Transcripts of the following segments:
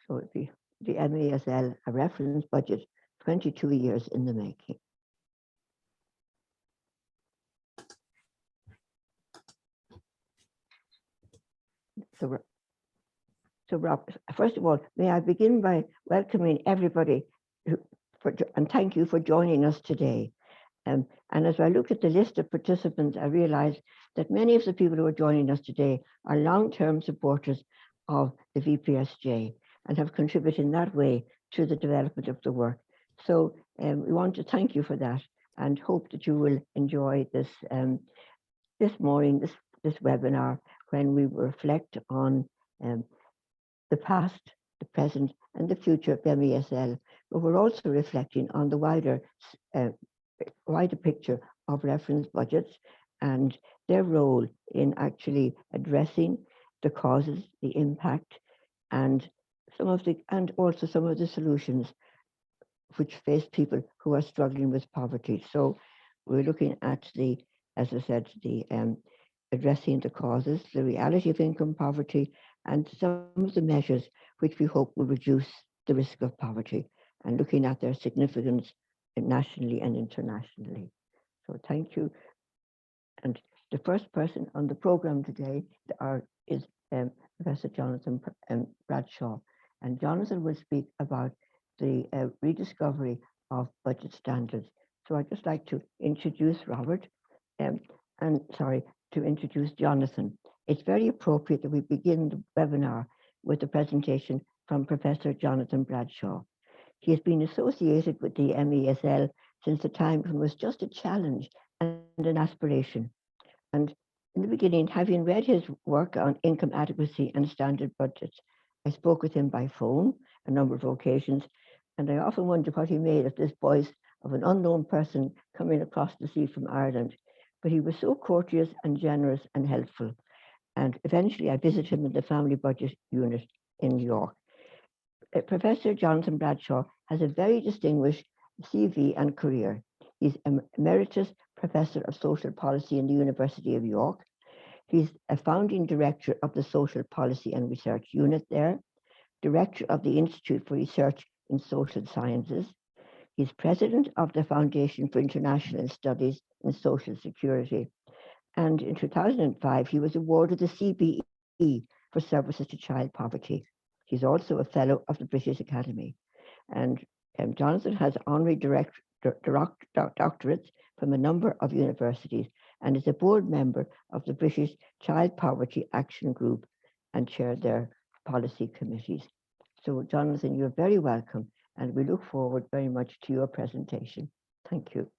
So the MESL, a reference budget, 22 years in the making. So Rob, first of all, may I begin by welcoming everybody and thank you for joining us today. And as I looked at the list of participants, I realized that many of the people who are joining us today are long-term supporters of the VPSJ and have contributed in that way to the development of the work. So we want to thank you for that and hope that you will enjoy this this morning, this webinar, when we reflect on the past, the present, and the future of MESL, but we're also reflecting on the wider picture of reference budgets and their role in actually addressing the causes, the impact, and also some of the solutions which face people who are struggling with poverty. So we're looking at as I said, addressing the causes, the reality of income poverty, and some of the measures which we hope will reduce the risk of poverty, and looking at their significance nationally and internationally. So thank you. And the first person on the program today is Professor Jonathan Bradshaw. And Jonathan will speak about the rediscovery of budget standards. So I'd just like to introduce Robert, to introduce Jonathan. It's very appropriate that we begin the webinar with a presentation from Professor Jonathan Bradshaw. He has been associated with the MESL since the time when it was just a challenge and an aspiration. And in the beginning, having read his work on income adequacy and standard budgets, I spoke with him by phone a number of occasions, and I often wonder what he made of this voice of an unknown person coming across the sea from Ireland. But he was so courteous and generous and helpful. And eventually I visited him in the family budget unit in New York. Professor Jonathan Bradshaw has a very distinguished CV and career. He's Emeritus Professor of Social Policy in the University of York. He's a founding director of the Social Policy and Research Unit there, director of the Institute for Research in Social Sciences. He's president of the Foundation for International Studies in Social Security. And in 2005, he was awarded the CBE for services to child poverty. He's also a fellow of the British Academy. And Jonathan has honorary doctorates from a number of universities and is a board member of the British Child Poverty Action Group and chaired their policy committees. So Jonathan, you're very welcome, and we look forward very much to your presentation. Thank you.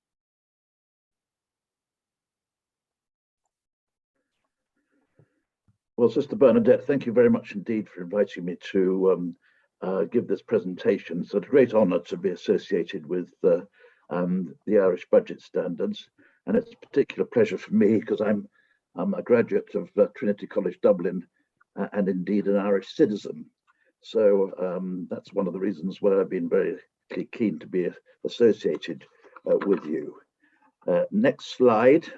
Well, Sister Bernadette, thank you very much indeed for inviting me to give this presentation. So it's a great honour to be associated with the Irish budget standards, and it's a particular pleasure for me because I'm a graduate of Trinity College Dublin and indeed an Irish citizen. So that's one of the reasons why I've been very keen to be associated with you. Next slide.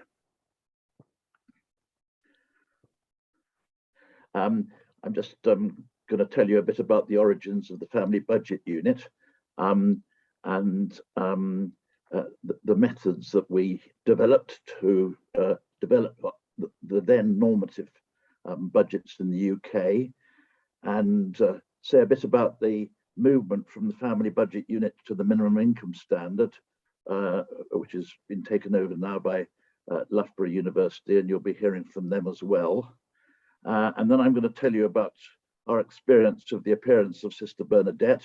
I'm just going to tell you a bit about the origins of the family budget unit and the methods that we developed to develop the then normative budgets in the UK, and say a bit about the movement from the family budget unit to the minimum income standard, which has been taken over now by Loughborough University, and you'll be hearing from them as well. And then I'm going to tell you about our experience of the appearance of Sister Bernadette,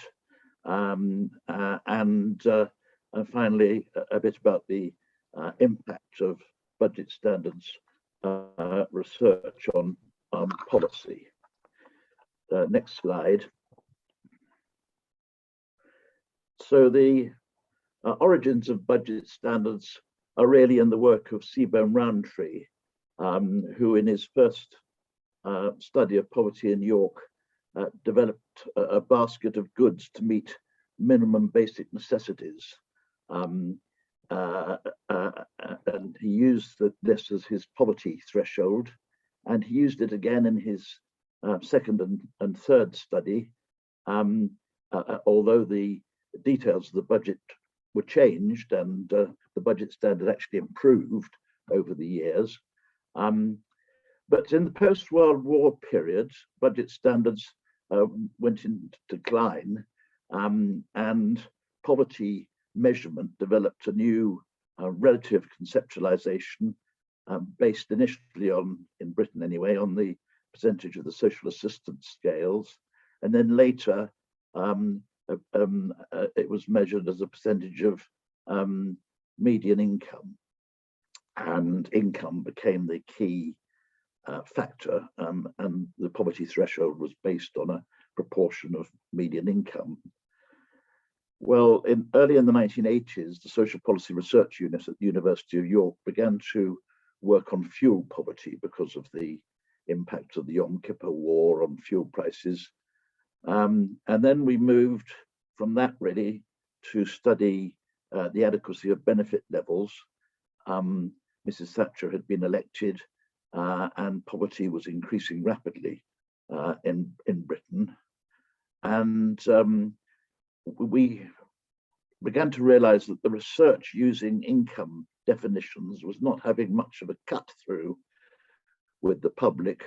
and finally a bit about the impact of budget standards research on policy. Next slide. So the origins of budget standards are really in the work of Seaborn Rowntree, who in his first study of poverty in York developed a basket of goods to meet minimum basic necessities. And he used this as his poverty threshold, and he used it again in his second and third study although the details of the budget were changed and the budget standard actually improved over the years. But in the post-World War period, budget standards went into decline, and poverty measurement developed a new relative conceptualization based initially on, in Britain anyway, on the percentage of the social assistance scales, and then later it was measured as a percentage of median income, and income became the key factor, and the poverty threshold was based on a proportion of median income. Well, early in the 1980s, the Social Policy Research Unit at the University of York began to work on fuel poverty because of the impact of the Yom Kippur War on fuel prices. And then we moved from that really to study the adequacy of benefit levels. Mrs. Thatcher had been elected and poverty was increasing rapidly in Britain. And we began to realize that the research using income definitions was not having much of a cut through with the public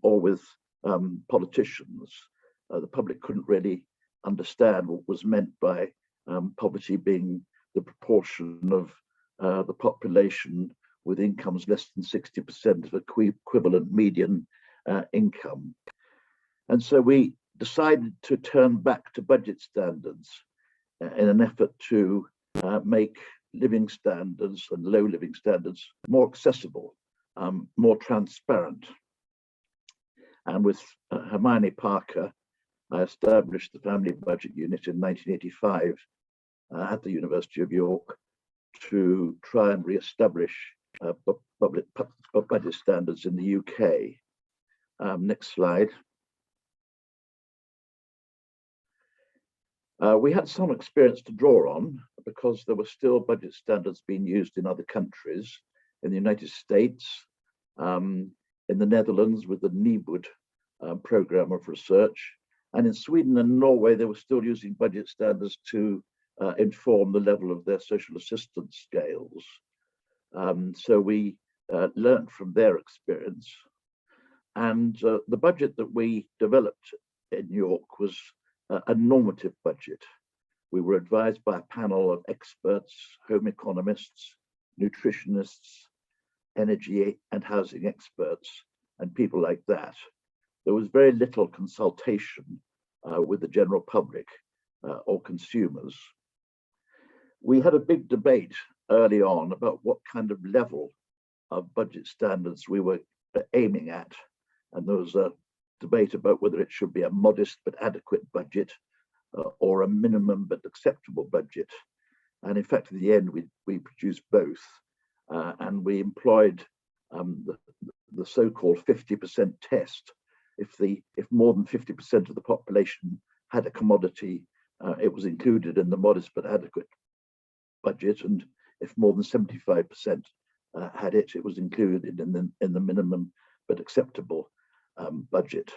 or with politicians. The public couldn't really understand what was meant by poverty being the proportion of the population with incomes less than 60% of equivalent median income. And so we decided to turn back to budget standards in an effort to make living standards and low living standards more accessible, more transparent. And with Hermione Parker, I established the Family Budget Unit in 1985 at the University of York to try and re-establish public budget standards in the UK. Next slide. We had some experience to draw on because there were still budget standards being used in other countries, in the United States, in the Netherlands with the NIBUD program of research, and in Sweden and Norway, they were still using budget standards to inform the level of their social assistance scales. So we learned from their experience. And the budget that we developed in York was a normative budget. We were advised by a panel of experts, home economists, nutritionists, energy and housing experts, and people like that. There was very little consultation with the general public or consumers. We had a big debate early on about what kind of level of budget standards we were aiming at. And there was a debate about whether it should be a modest but adequate budget or a minimum but acceptable budget. And in fact, in the end, we produced both. And we employed the so-called 50% test. If more than 50% of the population had a commodity, it was included in the modest but adequate budget. And if more than 75% had it, it was included in the minimum but acceptable budget.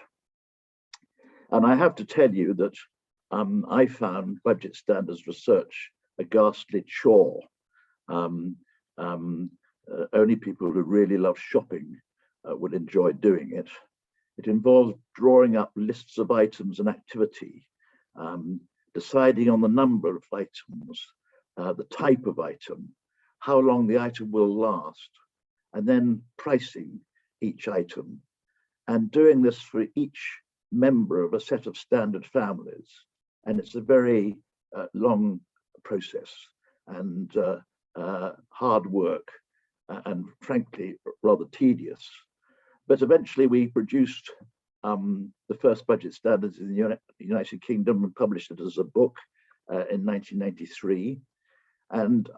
And I have to tell you that I found budget standards research a ghastly chore. Only people who really love shopping would enjoy doing it. It involves drawing up lists of items and activity, deciding on the number of items, the type of item, how long the item will last, and then pricing each item, and doing this for each member of a set of standard families. And it's a very long process and hard work, and frankly, rather tedious. But eventually we produced the first budget standards in the United Kingdom and published it as a book in 1993. And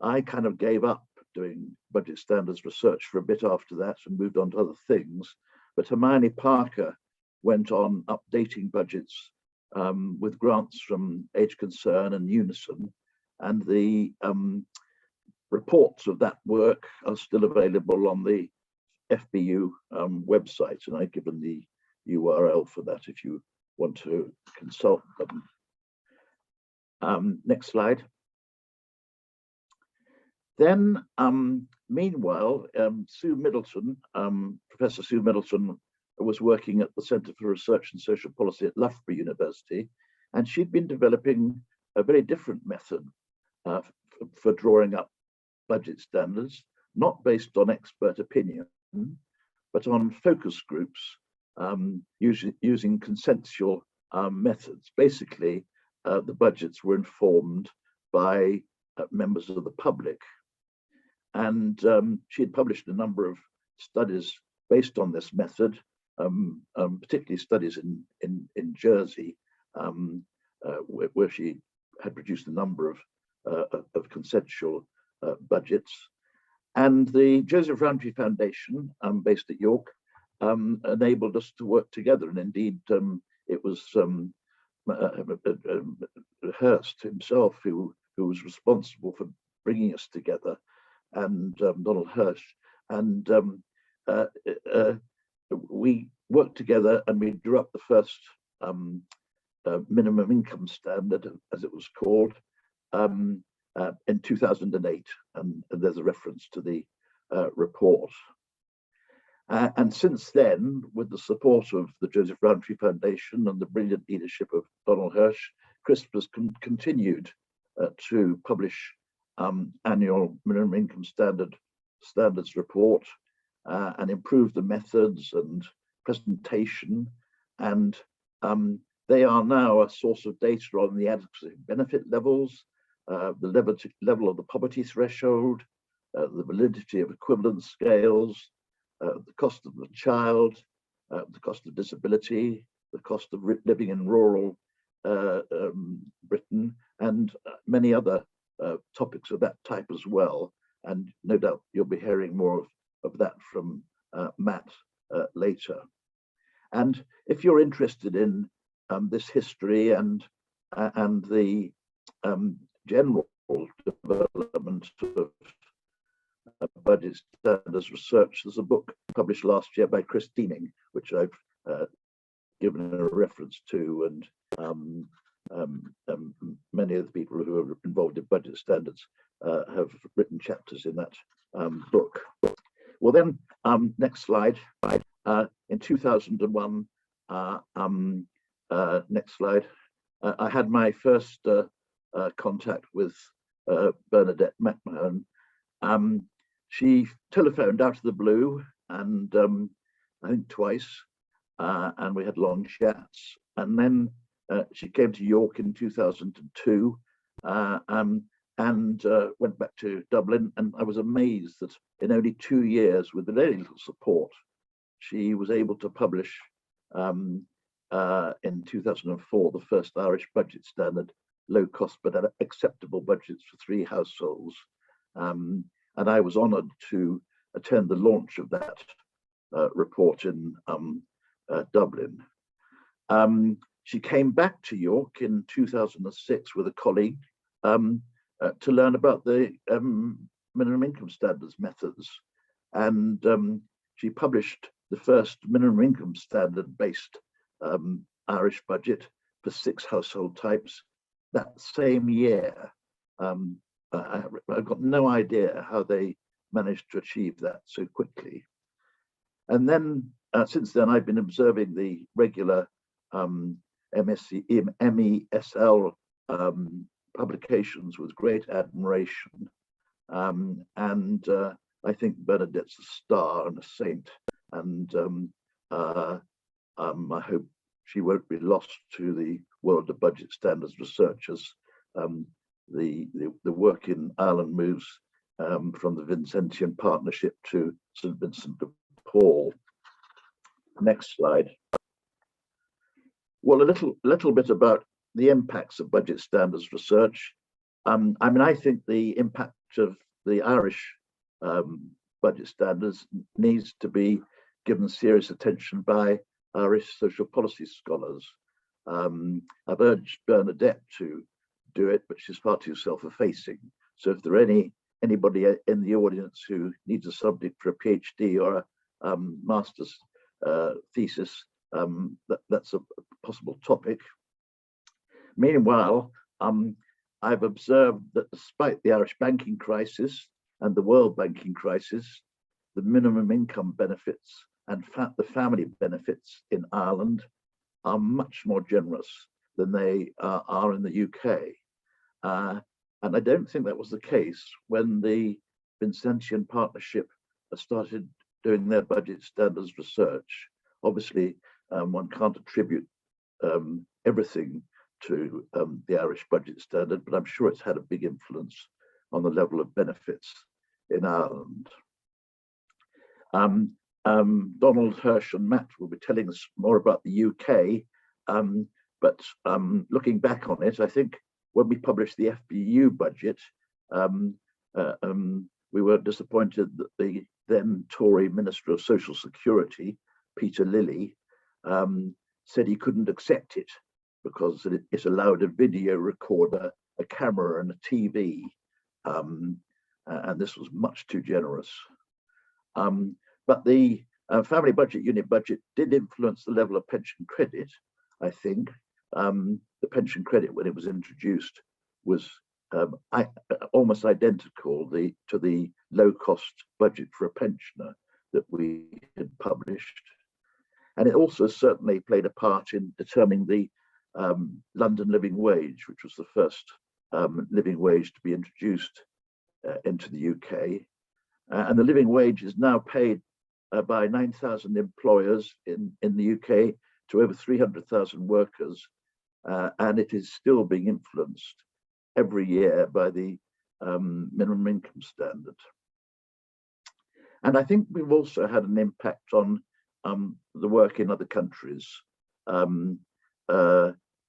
I kind of gave up doing budget standards research for a bit after that and moved on to other things. But Hermione Parker went on updating budgets with grants from Age Concern and Unison. And the reports of that work are still available on the FBU website, and I've given the URL for that if you want to consult them. Next slide. Then, meanwhile, Sue Middleton, Professor Sue Middleton, was working at the Centre for Research and Social Policy at Loughborough University, and she'd been developing a very different method for drawing up budget standards, not based on expert opinion, but on focus groups using consensual methods. Basically, the budgets were informed by members of the public. And she had published a number of studies based on this method, particularly studies in Jersey, where she had produced a number of consensual budgets. And the Joseph Rowntree Foundation, based at York, enabled us to work together. And indeed, it was Hirsch himself who was responsible for bringing us together, and Donald Hirsch. And we worked together and we drew up the first minimum income standard, as it was called, in 2008, and there's a reference to the report. And since then, with the support of the Joseph Rowntree Foundation and the brilliant leadership of Donald Hirsch, CRSP has continued to publish annual minimum income standards report and improve the methods and presentation. And they are now a source of data on the adequacy benefit levels, the level of the poverty threshold, the validity of equivalence scales, the cost of the child, the cost of disability, the cost of living in rural Britain, and many other topics of that type as well. And no doubt you'll be hearing more of that from Matt later. And if you're interested in this history and the general development of budget standards research, there's a book published last year by Chris Deaning, which I've given a reference to, and many of the people who are involved in budget standards have written chapters in that book. Well then, next slide. In 2001, next slide, I had my first contact with Bernadette Mahon. She telephoned out of the blue, and I think twice, and we had long chats. And then she came to York in 2002 and went back to Dublin. And I was amazed that in only 2 years, with very little support, she was able to publish in 2004 the first Irish budget standard, low cost but acceptable budgets for 3 households. And I was honoured to attend the launch of that report in Dublin. She came back to York in 2006 with a colleague to learn about the minimum income standards methods. And she published the first minimum income standard based Irish budget for 6 household types that same year. I've got no idea how they managed to achieve that so quickly. And then since then, I've been observing the regular MESL publications with great admiration. And I think Bernadette's a star and a saint. And I hope she won't be lost to the world of budget standards research as the work in Ireland moves from the Vincentian Partnership to St. Vincent de Paul. Next slide. Well, a little bit about the impacts of budget standards research. I mean, I think the impact of the Irish budget standards needs to be given serious attention by Irish social policy scholars. I've urged Bernadette to do it, but she's far too self-effacing. So if there are anybody in the audience who needs a subject for a PhD or a master's thesis, that's a possible topic. Meanwhile, I've observed that despite the Irish banking crisis and the world banking crisis, the minimum income benefits and the family benefits in Ireland are much more generous than they are in the UK. And I don't think that was the case when the Vincentian Partnership started doing their budget standards research. Obviously, one can't attribute everything to the Irish budget standard, but I'm sure it's had a big influence on the level of benefits in Ireland. Donald, Hirsch and Matt will be telling us more about the UK, but looking back on it, I think when we published the FBU budget, we were disappointed that the then Tory Minister of Social Security, Peter Lilly, said he couldn't accept it because it allowed a video recorder, a camera and a TV, and this was much too generous. But the family budget unit budget did influence the level of pension credit, I think. The pension credit, when it was introduced, was almost identical to the low-cost budget for a pensioner that we had published. And it also certainly played a part in determining the London living wage, which was the first living wage to be introduced into the UK. And the living wage is now paid by 9,000 employers in the UK to over 300,000 workers, and it is still being influenced every year by the minimum income standard. And I think we've also had an impact on the work in other countries.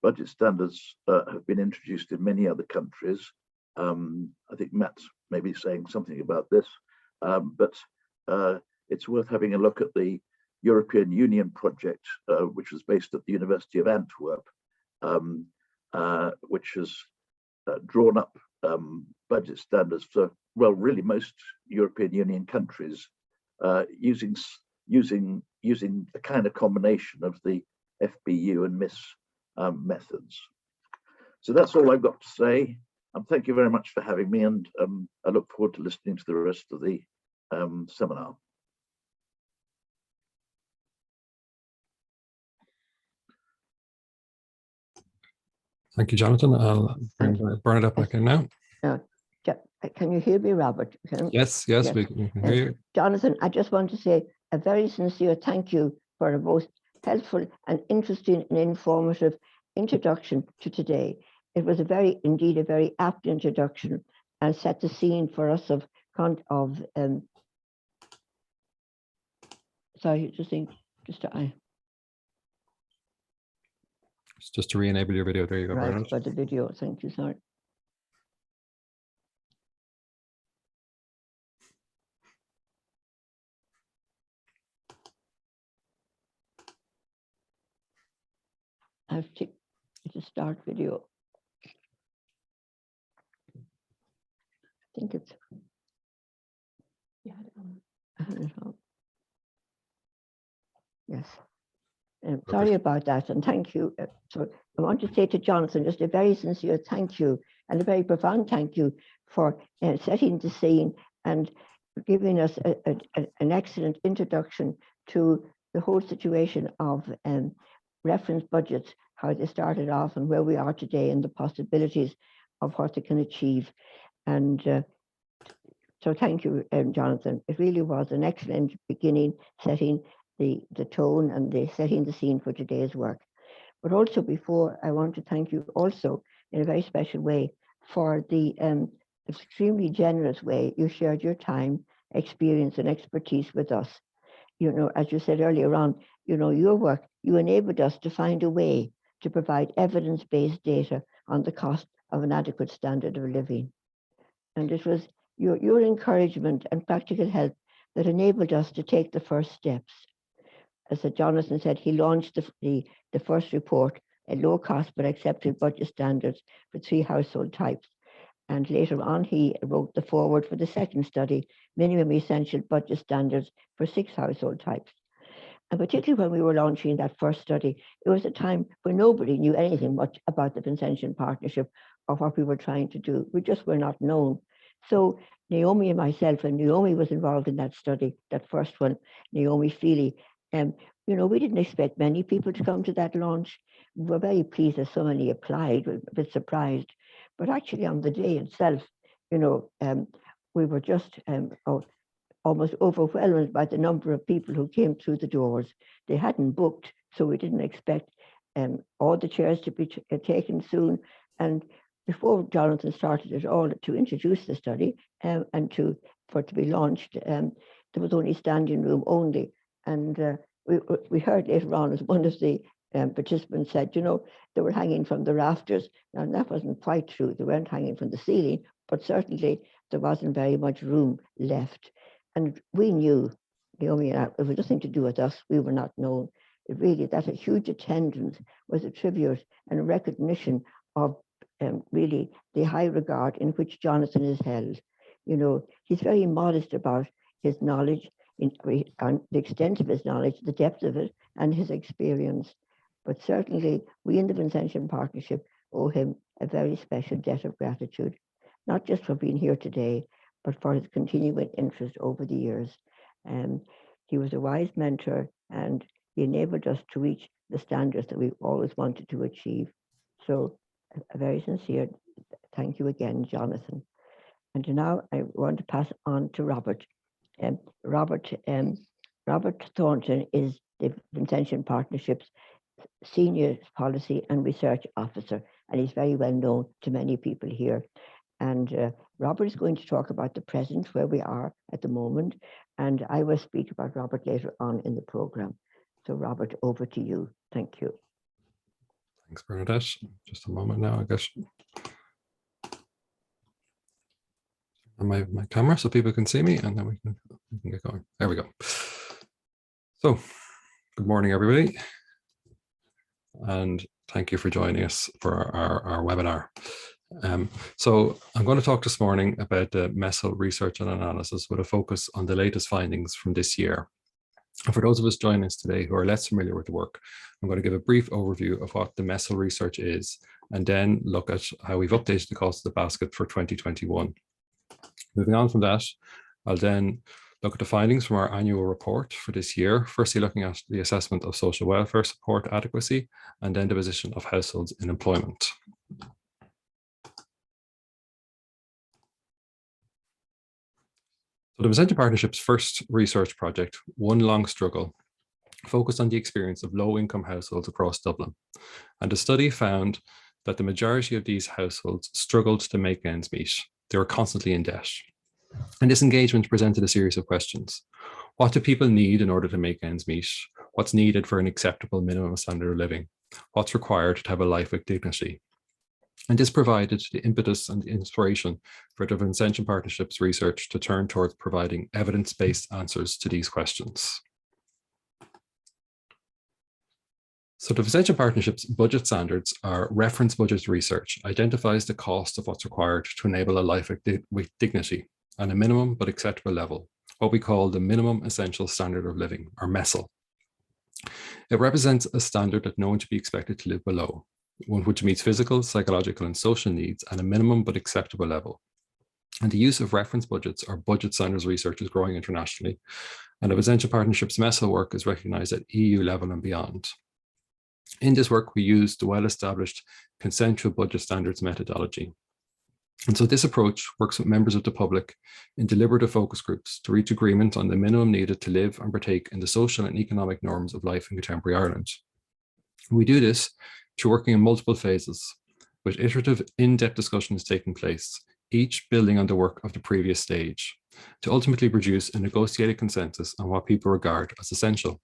Budget standards have been introduced in many other countries. I think Matt's maybe saying something about this, but it's worth having a look at the European Union project, which was based at the University of Antwerp, which has drawn up budget standards for, well, really most European Union countries, using a kind of combination of the FBU and MIS methods. So that's all I've got to say. Thank you very much for having me, and I look forward to listening to the rest of the seminar. Thank you, Jonathan. I'll bring Bernadette back in now. Can you hear me, Robert? Yes, we can hear you. Jonathan, I just want to say a very sincere thank you for a most helpful and interesting and informative introduction to today. It was indeed a very apt introduction and set the scene for us Just to re-enable your video. There you go. Right, for the video. Thank you, sorry. I've ticked to start video. I think it's. Yeah, I had it on. Yes. Sorry about that, and thank you. So I want to say to Jonathan just a very sincere thank you and a very profound thank you for setting the scene and giving us an excellent introduction to the whole situation of reference budgets, how they started off and where we are today and the possibilities of what they can achieve. And so thank you, Jonathan. It really was an excellent beginning, setting the tone and setting the scene for today's work. But also before, I want to thank you also in a very special way for the extremely generous way you shared your time, experience and expertise with us. You know, as you said earlier on, you know, your work, you enabled us to find a way to provide evidence-based data on the cost of an adequate standard of living. And it was your encouragement and practical help that enabled us to take the first steps. As Jonathan said, he launched the first report, a low cost but accepted budget standards for 3 household types. And later on, he wrote the foreword for the second study, minimum essential budget standards for 6 household types. And particularly when we were launching that first study, it was a time when nobody knew anything much about the Vincentian Partnership or what we were trying to do. We just were not known. So Naomi and myself, and Naomi was involved in that study, that first one, Naomi Feely. You know, we didn't expect many people to come to that launch. We were very pleased that so many applied, we were a bit surprised. But actually on the day itself, you know, we were just almost overwhelmed by the number of people who came through the doors. They hadn't booked, so we didn't expect all the chairs to be taken soon. And before Jonathan started at all to introduce the study and for it to be launched, there was only standing room only. And we heard later on as one of the participants said, you know, they were hanging from the rafters. Now that wasn't quite true. They weren't hanging from the ceiling, but certainly there wasn't very much room left. And we knew, Naomi and I, it was nothing to do with us. We were not known. It really, that a huge attendance was a tribute and a recognition of really the high regard in which Jonathan is held. You know, he's very modest about his knowledge, on the extent of his knowledge, the depth of it, and his experience. But certainly, we in the Vincentian Partnership owe him a very special debt of gratitude, not just for being here today, but for his continuing interest over the years. He was a wise mentor, and he enabled us to reach the standards that we always wanted to achieve. So a very sincere thank you again, Jonathan. And now I want to pass on to Robert. Robert Thornton is the Vincentian Partnership's Senior Policy and Research Officer, and he's very well known to many people here. And Robert is going to talk about the present, where we are at the moment, and I will speak about Robert later on in the program. So Robert, over to you. Thank you. Thanks, Bernadette. Just a moment now, I guess. My camera so people can see me, and then we can get going. There we go. So, good morning, everybody, and thank you for joining us for our webinar. So I'm going to talk this morning about the MESL research and analysis with a focus on the latest findings from this year. And for those of us joining us today who are less familiar with the work, I'm going to give a brief overview of what the MESL research is, and then look at how we've updated the cost of the basket for 2021. Moving on from that, I'll then look at the findings from our annual report for this year, firstly looking at the assessment of social welfare support adequacy, and then the position of households in employment. So the Vincentian Partnership's first research project, One Long Struggle, focused on the experience of low-income households across Dublin. And the study found that the majority of these households struggled to make ends meet. They were constantly in debt. And this engagement presented a series of questions. What do people need in order to make ends meet? What's needed for an acceptable minimum standard of living? What's required to have a life with dignity? And this provided the impetus and the inspiration for the Vincentian Partnership's research to turn towards providing evidence-based answers to these questions. So the Vincentian Partnership's budget standards are reference budget research, identifies the cost of what's required to enable a life with dignity and a minimum but acceptable level, what we call the minimum essential standard of living, or MESL. It represents a standard that no one should be expected to live below, one which meets physical, psychological and social needs at a minimum but acceptable level. And the use of reference budgets or budget standards research is growing internationally, and the Vincentian Partnership's MESL work is recognised at EU level and beyond. In this work, we use the well-established consensual budget standards methodology. And so this approach works with members of the public in deliberative focus groups to reach agreement on the minimum needed to live and partake in the social and economic norms of life in contemporary Ireland. We do this through working in multiple phases, with iterative in-depth discussions taking place, each building on the work of the previous stage, to ultimately produce a negotiated consensus on what people regard as essential.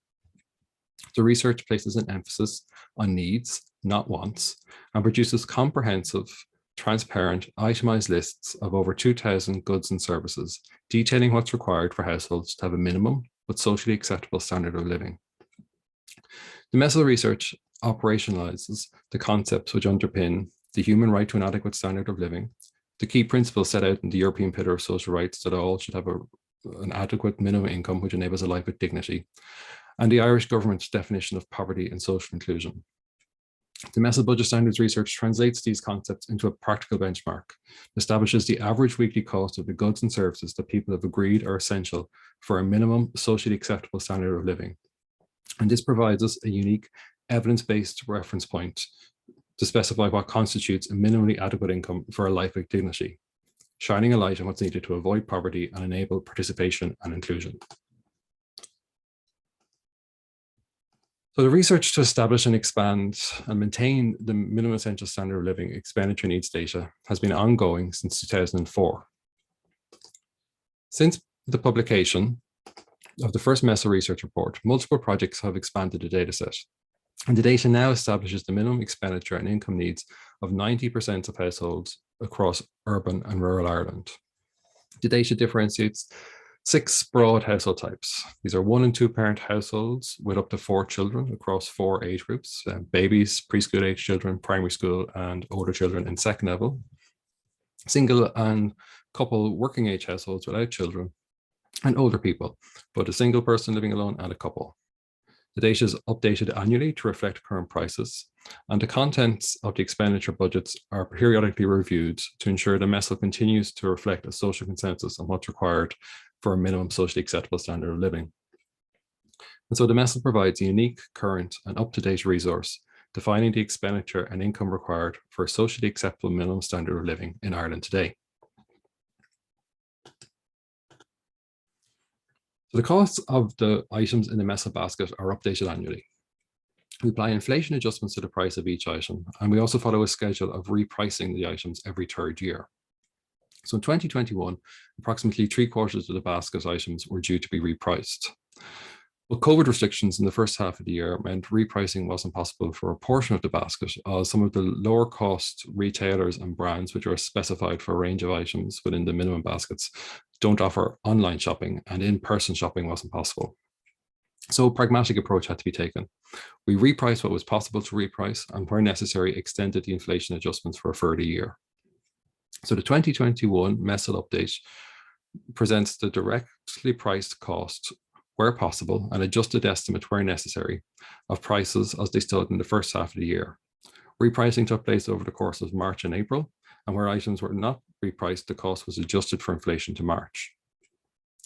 The research places an emphasis on needs, not wants, and produces comprehensive, transparent, itemized lists of over 2,000 goods and services, detailing what's required for households to have a minimum but socially acceptable standard of living. The MESL research operationalizes the concepts which underpin the human right to an adequate standard of living, the key principles set out in the European Pillar of Social Rights that all should have an adequate minimum income which enables a life with dignity, and the Irish government's definition of poverty and social inclusion. The MESL budget standards research translates these concepts into a practical benchmark, establishes the average weekly cost of the goods and services that people have agreed are essential for a minimum socially acceptable standard of living. And this provides us a unique evidence-based reference point to specify what constitutes a minimally adequate income for a life with dignity, shining a light on what's needed to avoid poverty and enable participation and inclusion. So the research to establish and expand and maintain the minimum essential standard of living expenditure needs data has been ongoing since 2004. Since the publication of the first MESL research report, multiple projects have expanded the dataset. And the data now establishes the minimum expenditure and income needs of 90% of households across urban and rural Ireland. The data differentiates 6 broad household types. These are 1 and 2 parent households with up to 4 children across 4 age groups, babies, preschool age children, primary school, and older children in second level. Single and couple working age households without children, and older people, both a single person living alone and a couple. The data is updated annually to reflect current prices, and the contents of the expenditure budgets are periodically reviewed to ensure the MESL continues to reflect a social consensus on what's required for a minimum socially acceptable standard of living. And so the MESL provides a unique, current, and up-to-date resource defining the expenditure and income required for a socially acceptable minimum standard of living in Ireland today. So the costs of the items in the MESL basket are updated annually. We apply inflation adjustments to the price of each item, and we also follow a schedule of repricing the items every 3rd year. So in 2021, approximately 3/4 of the basket items were due to be repriced. But COVID restrictions in the first half of the year meant repricing wasn't possible for a portion of the basket, as some of the lower cost retailers and brands, which are specified for a range of items within the minimum baskets, don't offer online shopping, and in-person shopping wasn't possible. So a pragmatic approach had to be taken. We repriced what was possible to reprice, and where necessary, extended the inflation adjustments for a further year. So the 2021 MESL update presents the directly priced cost where possible and adjusted estimate where necessary of prices as they stood in the first half of the year. Repricing took place over the course of March and April, and where items were not repriced, the cost was adjusted for inflation to March.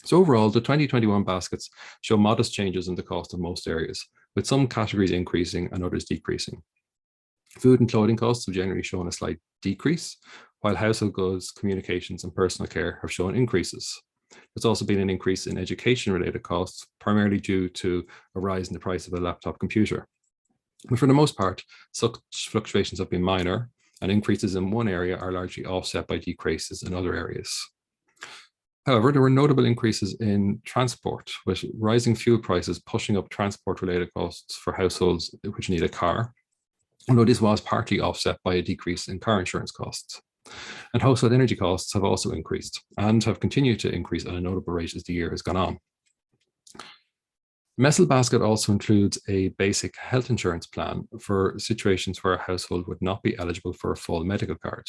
So overall, the 2021 baskets show modest changes in the cost of most areas, with some categories increasing and others decreasing. Food and clothing costs have generally shown a slight decrease, while household goods, communications, and personal care have shown increases. There's also been an increase in education-related costs, primarily due to a rise in the price of a laptop computer. But for the most part, such fluctuations have been minor, and increases in one area are largely offset by decreases in other areas. However, there were notable increases in transport, with rising fuel prices pushing up transport-related costs for households which need a car, although this was partly offset by a decrease in car insurance costs. And household energy costs have also increased and have continued to increase at a notable rate as the year has gone on. The MESL basket also includes a basic health insurance plan for situations where a household would not be eligible for a full medical card.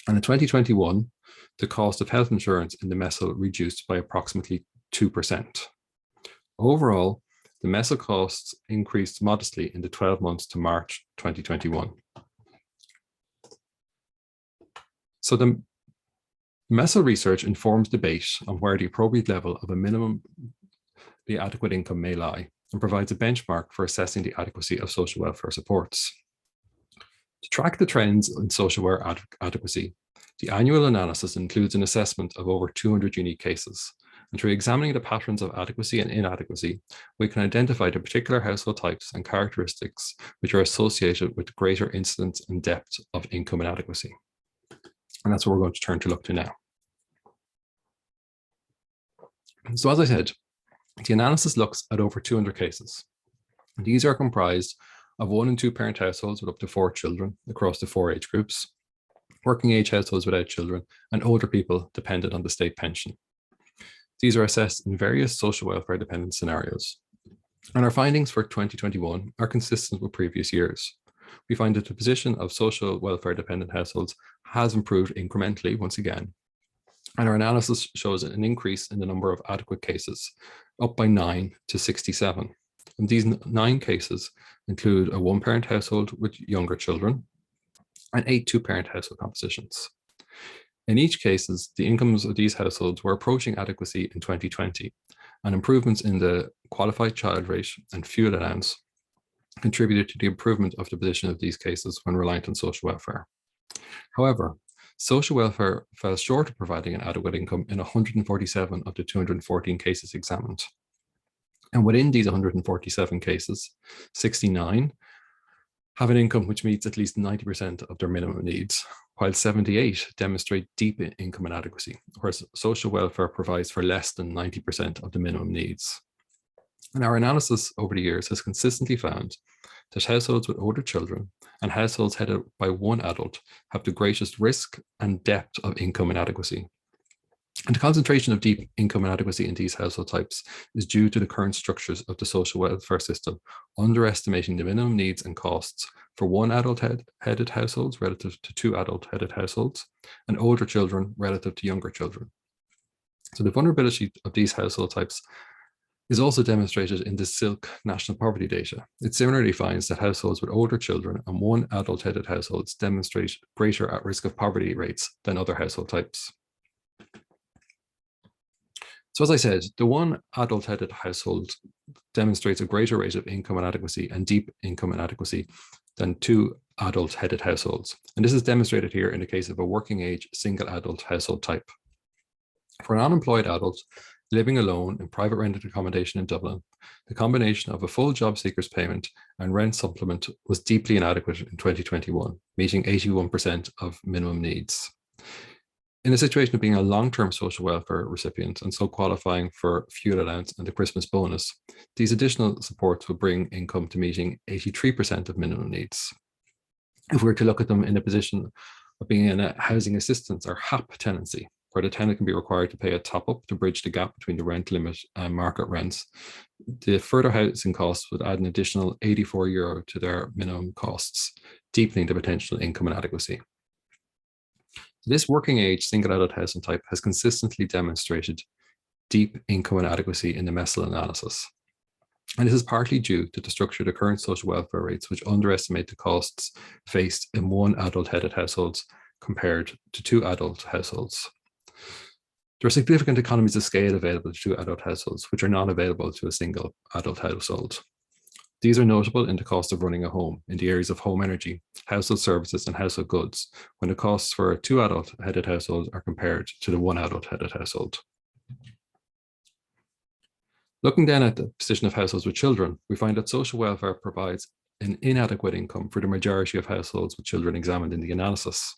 And in 2021, the cost of health insurance in the MESL reduced by approximately 2%. Overall, the MESL costs increased modestly in the 12 months to March 2021. So the MESL research informs debate on where the appropriate level of a minimum adequate income may lie, and provides a benchmark for assessing the adequacy of social welfare supports. To track the trends in social welfare adequacy, the annual analysis includes an assessment of over 200 unique cases. And through examining the patterns of adequacy and inadequacy, we can identify the particular household types and characteristics which are associated with greater incidence and depth of income inadequacy. And that's what we're going to turn to look to now. So as I said, the analysis looks at over 200 cases. These are comprised of 1 and 2 parent households with up to 4 children across the 4 age groups, working age households without children, and older people dependent on the state pension. These are assessed in various social welfare dependent scenarios. And our findings for 2021 are consistent with previous years. We find that the position of social welfare dependent households has improved incrementally once again. And our analysis shows an increase in the number of adequate cases, up by 9 to 67. And these 9 cases include a one-parent household with younger children and 8 two-parent household compositions. In each cases, the incomes of these households were approaching adequacy in 2020, and improvements in the qualified child rate and fuel allowance contributed to the improvement of the position of these cases when reliant on social welfare. However, social welfare fell short of providing an adequate income in 147 of the 214 cases examined. And within these 147 cases, 69 have an income which meets at least 90% of their minimum needs, while 78 demonstrate deep income inadequacy, whereas social welfare provides for less than 90% of the minimum needs. And our analysis over the years has consistently found that households with older children and households headed by one adult have the greatest risk and depth of income inadequacy. And the concentration of deep income inadequacy in these household types is due to the current structures of the social welfare system, underestimating the minimum needs and costs for one adult-headed households relative to 2 adult-headed households, and older children relative to younger children. So the vulnerability of these household types is also demonstrated in the SILC national poverty data. It similarly finds that households with older children and one adult-headed households demonstrate greater at risk of poverty rates than other household types. So as I said, the one adult-headed household demonstrates a greater rate of income inadequacy and deep income inadequacy than 2 adult-headed households. And this is demonstrated here in the case of a working age single adult household type. For an unemployed adult living alone in private rented accommodation in Dublin, the combination of a full job seekers payment and rent supplement was deeply inadequate in 2021, meeting 81% of minimum needs. In a situation of being a long-term social welfare recipient and so qualifying for fuel allowance and the Christmas bonus, these additional supports would bring income to meeting 83% of minimum needs. If we were to look at them in a position of being in a housing assistance or HAP tenancy, where the tenant can be required to pay a top-up to bridge the gap between the rent limit and market rents, the further housing costs would add an additional €84 to their minimum costs, deepening the potential income inadequacy. This working age single adult housing type has consistently demonstrated deep income inadequacy in the MESL analysis. And this is partly due to the structure of the current social welfare rates, which underestimate the costs faced in one adult-headed households compared to 2 adult households. There are significant economies of scale available to 2 adult households, which are not available to a single adult household. These are notable in the cost of running a home in the areas of home energy, household services, and household goods, when the costs for a 2 adult-headed household are compared to the 1 adult-headed household. Looking then at the position of households with children, we find that social welfare provides an inadequate income for the majority of households with children examined in the analysis.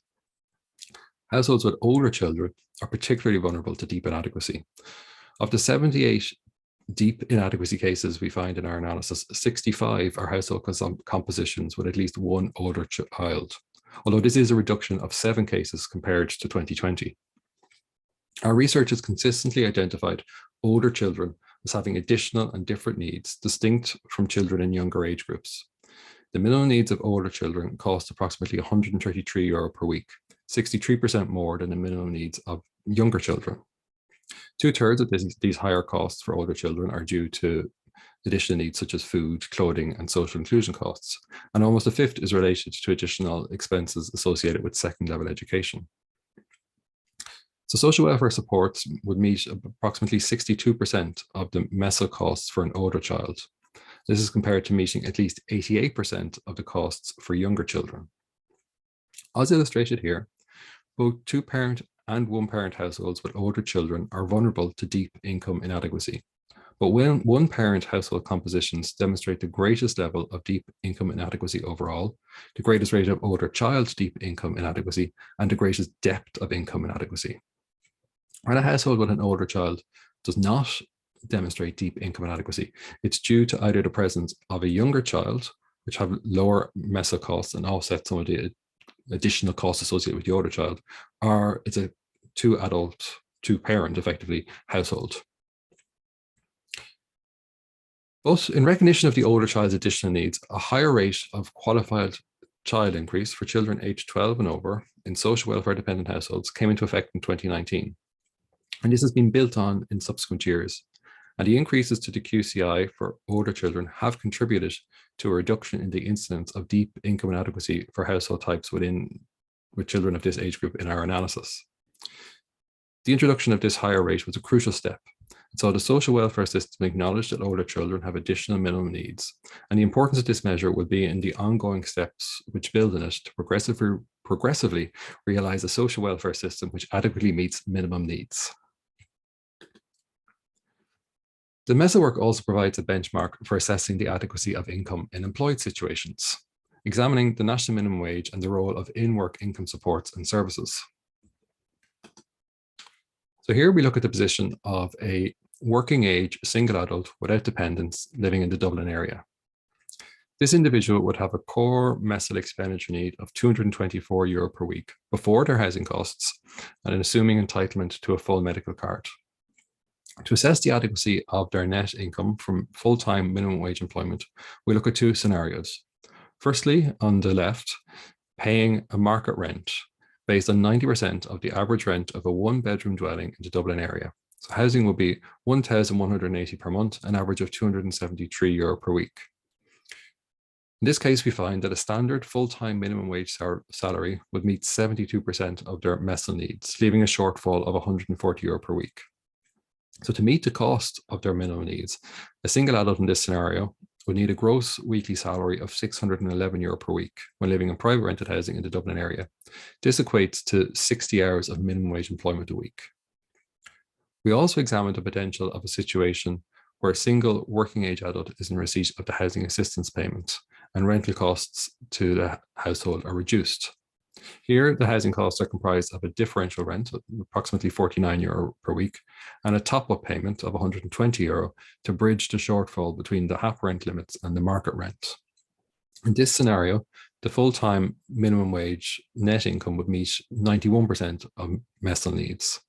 Households with older children are particularly vulnerable to deep inadequacy. Of the 78 deep inadequacy cases we find in our analysis, 65 are household compositions with at least 1 older child, although this is a reduction of 7 cases compared to 2020. Our research has consistently identified older children as having additional and different needs, distinct from children in younger age groups. The minimum needs of older children cost approximately €133 per week, 63% more than the minimum needs of younger children. 2/3 of these higher costs for older children are due to additional needs such as food, clothing, and social inclusion costs, and almost a fifth is related to additional expenses associated with second-level education. So social welfare supports would meet approximately 62% of the MESL costs for an older child. This is compared to meeting at least 88% of the costs for younger children. As illustrated here, both 2-parent and 1-parent households with older children are vulnerable to deep income inadequacy. But when 1-parent household compositions demonstrate the greatest level of deep income inadequacy overall, the greatest rate of older child deep income inadequacy, and the greatest depth of income inadequacy. When a household with an older child does not demonstrate deep income inadequacy, it's due to either the presence of a younger child, which have lower MESL costs and offset some of the additional costs associated with the older child, or it's a 2-parent, effectively, household. But in recognition of the older child's additional needs, a higher rate of qualified child increase for children aged 12 and over in social welfare dependent households came into effect in 2019. And this has been built on in subsequent years. And the increases to the QCI for older children have contributed to a reduction in the incidence of deep income inadequacy for household types with children of this age group in our analysis. The introduction of this higher rate was a crucial step. So the social welfare system acknowledged that older children have additional minimum needs, and the importance of this measure will be in the ongoing steps which build on it to progressively realise a social welfare system which adequately meets minimum needs. The MESL work also provides a benchmark for assessing the adequacy of income in employed situations, examining the national minimum wage and the role of in-work income supports and services. So here we look at the position of a working age single adult without dependents living in the Dublin area. This individual would have a core MESL expenditure need of €224 per week before their housing costs and an assuming entitlement to a full medical card. To assess the adequacy of their net income from full-time minimum wage employment, we look at two scenarios. Firstly, on the left, paying a market rent based on 90% of the average rent of a one-bedroom dwelling in the Dublin area. So housing will be €1,180 per month, an average of €273 per week. In this case, we find that a standard full-time minimum wage salary would meet 72% of their MESL needs, leaving a shortfall of €140 per week. So to meet the cost of their minimum needs, a single adult in this scenario would need a gross weekly salary of €611 per week when living in private rented housing in the Dublin area. This equates to 60 hours of minimum wage employment a week. We also examined the potential of a situation where a single working age adult is in receipt of the housing assistance payment and rental costs to the household are reduced. Here, the housing costs are comprised of a differential rent of approximately €49 per week and a top-up payment of €120 to bridge the shortfall between the HAP rent limits and the market rent. In this scenario, the full-time minimum wage net income would meet 91% of MESL needs.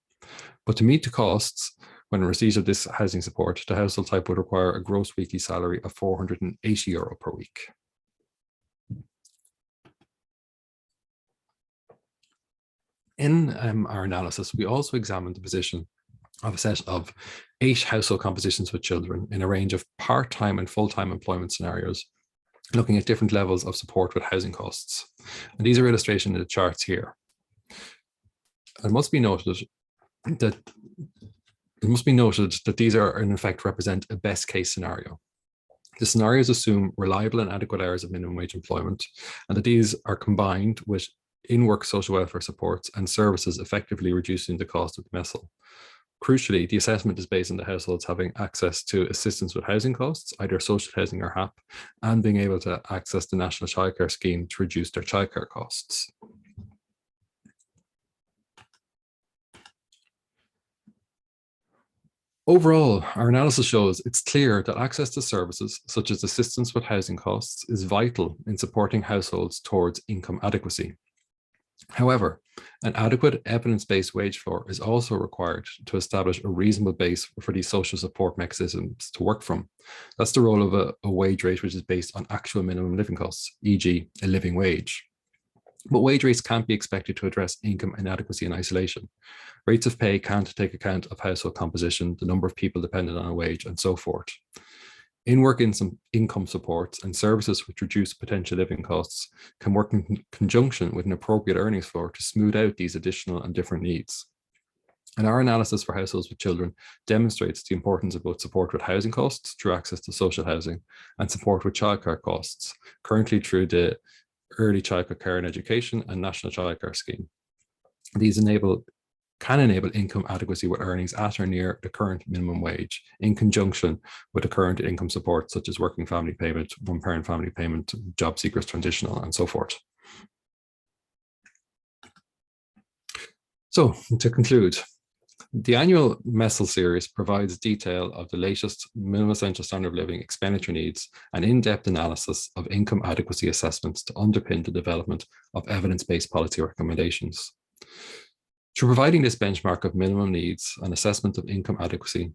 But to meet the costs, when in receipt of this housing support, the household type would require a gross weekly salary of €480 per week. In our analysis, we also examined the position of a set of 8 household compositions with children in a range of part-time and full-time employment scenarios, looking at different levels of support with housing costs. And these are illustrations in the charts here. It must be noted that these are in effect represent a best case scenario. The scenarios assume reliable and adequate hours of minimum wage employment, and that these are combined with in-work social welfare supports and services effectively reducing the cost of the MESL. Crucially, the assessment is based on the households having access to assistance with housing costs, either social housing or HAP, and being able to access the National Childcare Scheme to reduce their childcare costs. Overall, our analysis shows it's clear that access to services such as assistance with housing costs is vital in supporting households towards income adequacy. However, an adequate evidence-based wage floor is also required to establish a reasonable base for these social support mechanisms to work from. That's the role of a wage rate which is based on actual minimum living costs, e.g. a living wage. But wage rates can't be expected to address income inadequacy in isolation. Rates of pay can't take account of household composition, the number of people dependent on a wage, and so forth. In-work income supports and services which reduce potential living costs can work in conjunction with an appropriate earnings floor to smooth out these additional and different needs. And our analysis for households with children demonstrates the importance of both support with housing costs through access to social housing and support with childcare costs, currently through the Early Childhood Care and Education and National Childcare Scheme. These can enable income adequacy with earnings at or near the current minimum wage in conjunction with the current income support such as working family payment, one-parent family payment, job seekers transitional, and so forth. So to conclude, the annual MESL series provides detail of the latest minimum essential standard of living expenditure needs and in-depth analysis of income adequacy assessments to underpin the development of evidence-based policy recommendations. Through providing this benchmark of minimum needs and assessment of income adequacy,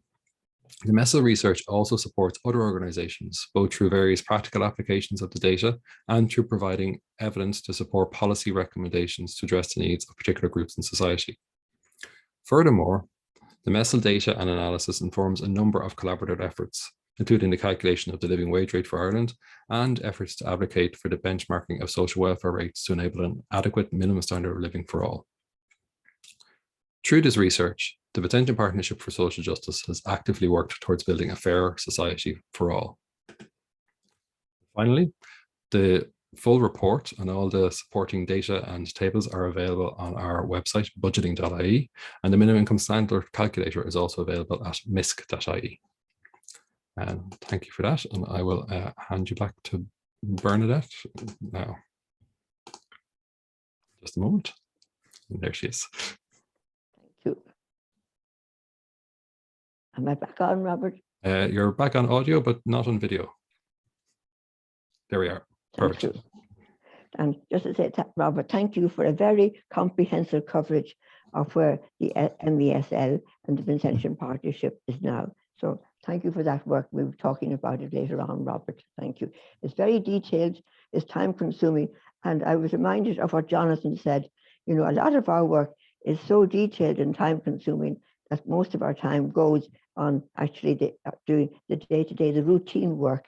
the MESL research also supports other organisations, both through various practical applications of the data and through providing evidence to support policy recommendations to address the needs of particular groups in society. Furthermore, The MESL data and analysis informs a number of collaborative efforts, including the calculation of the living wage rate for Ireland and efforts to advocate for the benchmarking of social welfare rates to enable an adequate minimum standard of living for all. Through this research, the Potential Partnership for Social Justice has actively worked towards building a fairer society for all. Finally, the full report and all the supporting data and tables are available on our website, budgeting.ie, and the minimum income standard calculator is also available at misc.ie. And thank you for that. And I will hand you back to Bernadette now. Just a moment. And there she is. Thank you. Am I back on, Robert? You're back on audio, but not on video. There we are. Perfect. Thank you. And just to say, Robert, thank you for a very comprehensive coverage of where the MESL and the Potential Partnership is now. So thank you for that work. We'll be talking about it later on, Robert. Thank you. It's very detailed, it's time consuming. And I was reminded of what Jonathan said. You know, a lot of our work is so detailed and time consuming that most of our time goes on actually doing the day-to-day, the routine work.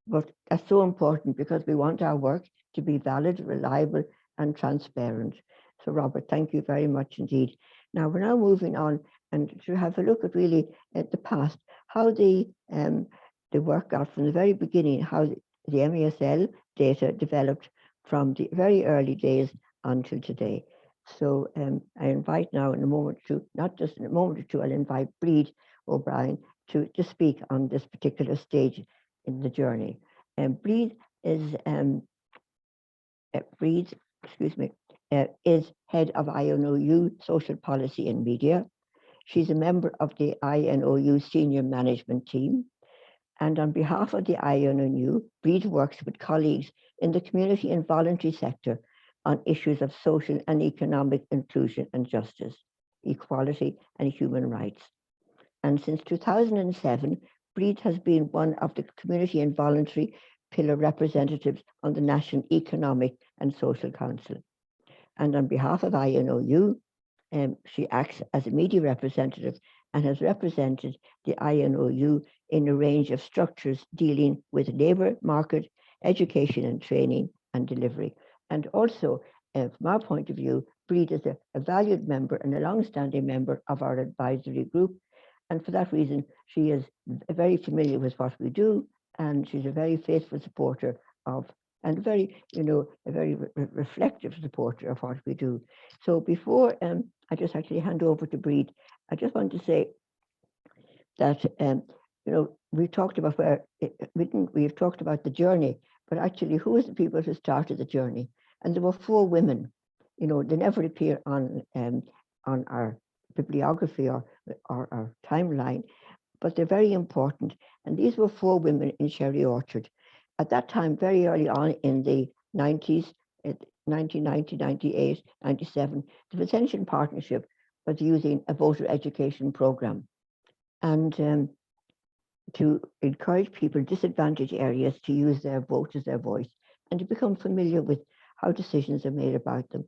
But that's so important because we want our work to be valid, reliable, and transparent. So Robert, thank you very much indeed. Now we're now moving on and to have a look at really at the past, how the work got from the very beginning, how the MESL data developed from the very early days until today. So I invite now in a moment to, not just in a moment or two, I'll invite Bríd O'Brien to speak on this particular stage in the journey. And Bríd is is head of INOU Social Policy and Media. She's a member of the INOU Senior Management Team. And on behalf of the INOU, Bríd works with colleagues in the community and voluntary sector on issues of social and economic inclusion and justice, equality and human rights. And since 2007, Bríd has been one of the community and voluntary pillar representatives on the National Economic and Social Council. And on behalf of INOU, she acts as a media representative and has represented the INOU in a range of structures dealing with labour market, education and training and delivery. And also, from our point of view, Bríd is a valued member and a long-standing member of our advisory group. And for that reason, she is very familiar with what we do, and she's a very faithful supporter of, and very, a very reflective supporter of what we do. So before I just actually hand over to Bríd, I just want to say that, we talked about we've talked about the journey, but actually who is the people who started the journey? And there were 4 women, they never appear on our bibliography or our timeline, but they're very important. And these were 4 women in Sherry Orchard. At that time, very early on in the 90s, 1990, 98, 97, the Potential Partnership was using a voter education program and to encourage people in disadvantaged areas to use their vote as their voice and to become familiar with how decisions are made about them.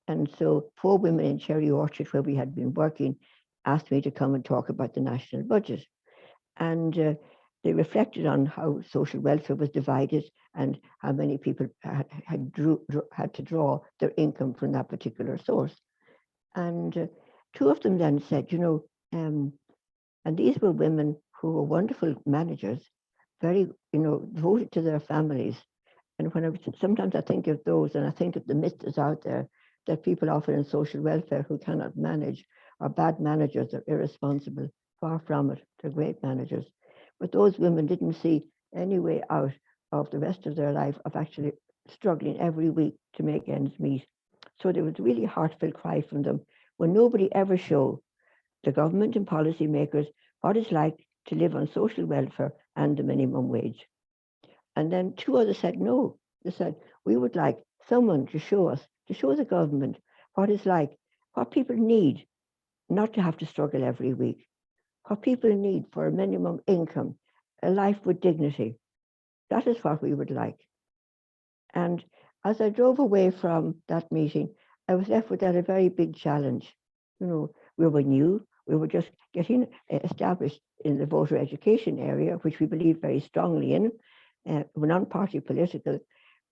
And so 4 women in Cherry Orchard, where we had been working, asked me to come and talk about the national budget. And they reflected on how social welfare was divided and how many people had to draw their income from that particular source. And 2 of them then said, and these were women who were wonderful managers, very, devoted to their families. And when sometimes I think of those, and I think of the myth that's out there, that people often in social welfare who cannot manage are bad managers, are irresponsible. Far from it, they're great managers. But those women didn't see any way out of the rest of their life of actually struggling every week to make ends meet. So there was really heartfelt cry from them when nobody ever showed the government and policymakers what it's like to live on social welfare and the minimum wage. And then 2 others said no. They said, we would like someone to show us, to show the government what it's like, what people need not to have to struggle every week, what people need for a minimum income, a life with dignity. That is what we would like. And as I drove away from that meeting, I was left with that a very big challenge. We were new, We were just getting established in the voter education area, which we believe very strongly in. We're non-party political,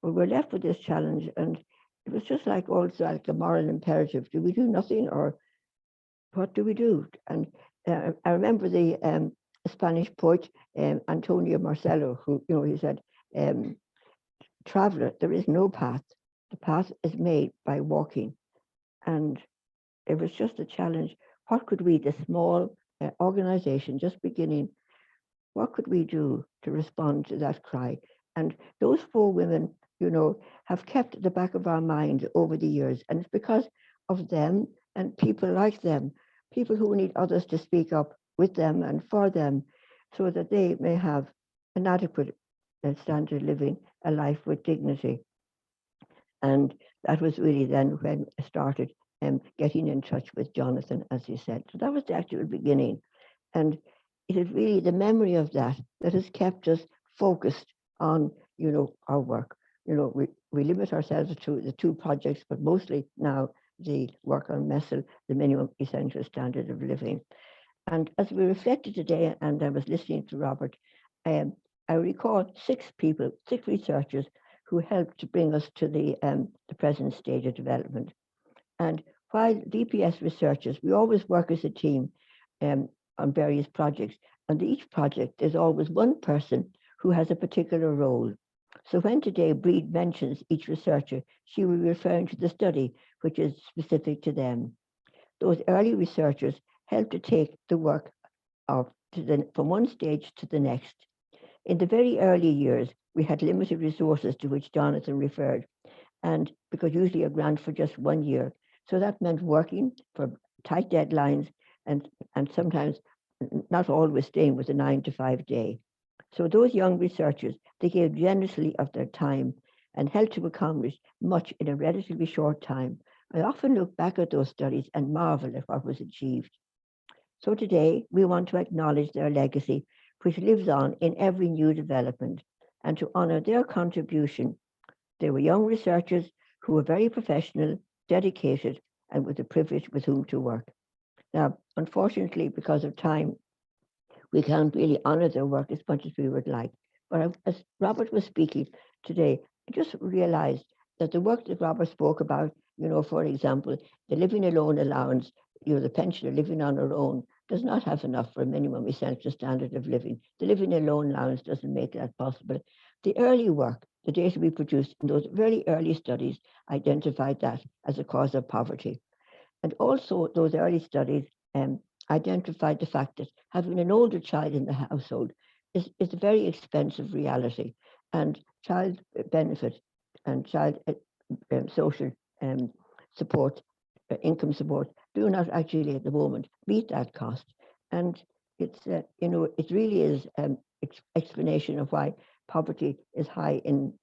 but we're left with this challenge. And it was just like also like a moral imperative. Do we do nothing, or what do we do? And I remember the Spanish poet, Antonio Marcelo, who, he said, traveler, there is no path. The path is made by walking. And it was just a challenge. What could we, the small organization just beginning, what could we do to respond to that cry? And those 4 women, have kept at the back of our mind over the years. And it's because of them and people like them, people who need others to speak up with them and for them, so that they may have an adequate standard of living, a life with dignity. And that was really then when I started getting in touch with Jonathan, as he said. So that was the actual beginning. And it is really the memory of that has kept us focused on, our work. We limit ourselves to the 2 projects, but mostly now the work on MESL, the minimum essential standard of living. And as we reflected today, and I was listening to Robert, I recall 6 researchers who helped to bring us to the present stage of development. And while VPS researchers, we always work as a team on various projects, and each project there's always one person who has a particular role. So when today Bríd mentions each researcher, she will be referring to the study which is specific to them. Those early researchers help to take the work from one stage to the next. In the very early years, we had limited resources to which Jonathan referred, and because usually a grant for just 1 year. So that meant working for tight deadlines and sometimes not always staying with a 9-to-5 day. So those young researchers, they gave generously of their time and helped to accomplish much in a relatively short time. I often look back at those studies and marvel at what was achieved. So today, we want to acknowledge their legacy, which lives on in every new development, and to honor their contribution. They were young researchers who were very professional, dedicated, and with the privilege with whom to work. Now, unfortunately, because of time, we can't really honor their work as much as we would like. But as Robert was speaking today, I just realized that the work that Robert spoke about, for example, the living alone allowance, the pensioner living on her own does not have enough for a minimum essential standard of living. The living alone allowance doesn't make that possible. The early work, the data we produced in those very early studies identified that as a cause of poverty. And also those early studies identified the fact that having an older child in the household is a very expensive reality, and child benefit and child social support, income support, do not actually at the moment meet that cost. And it's, it really is explanation of why poverty is high in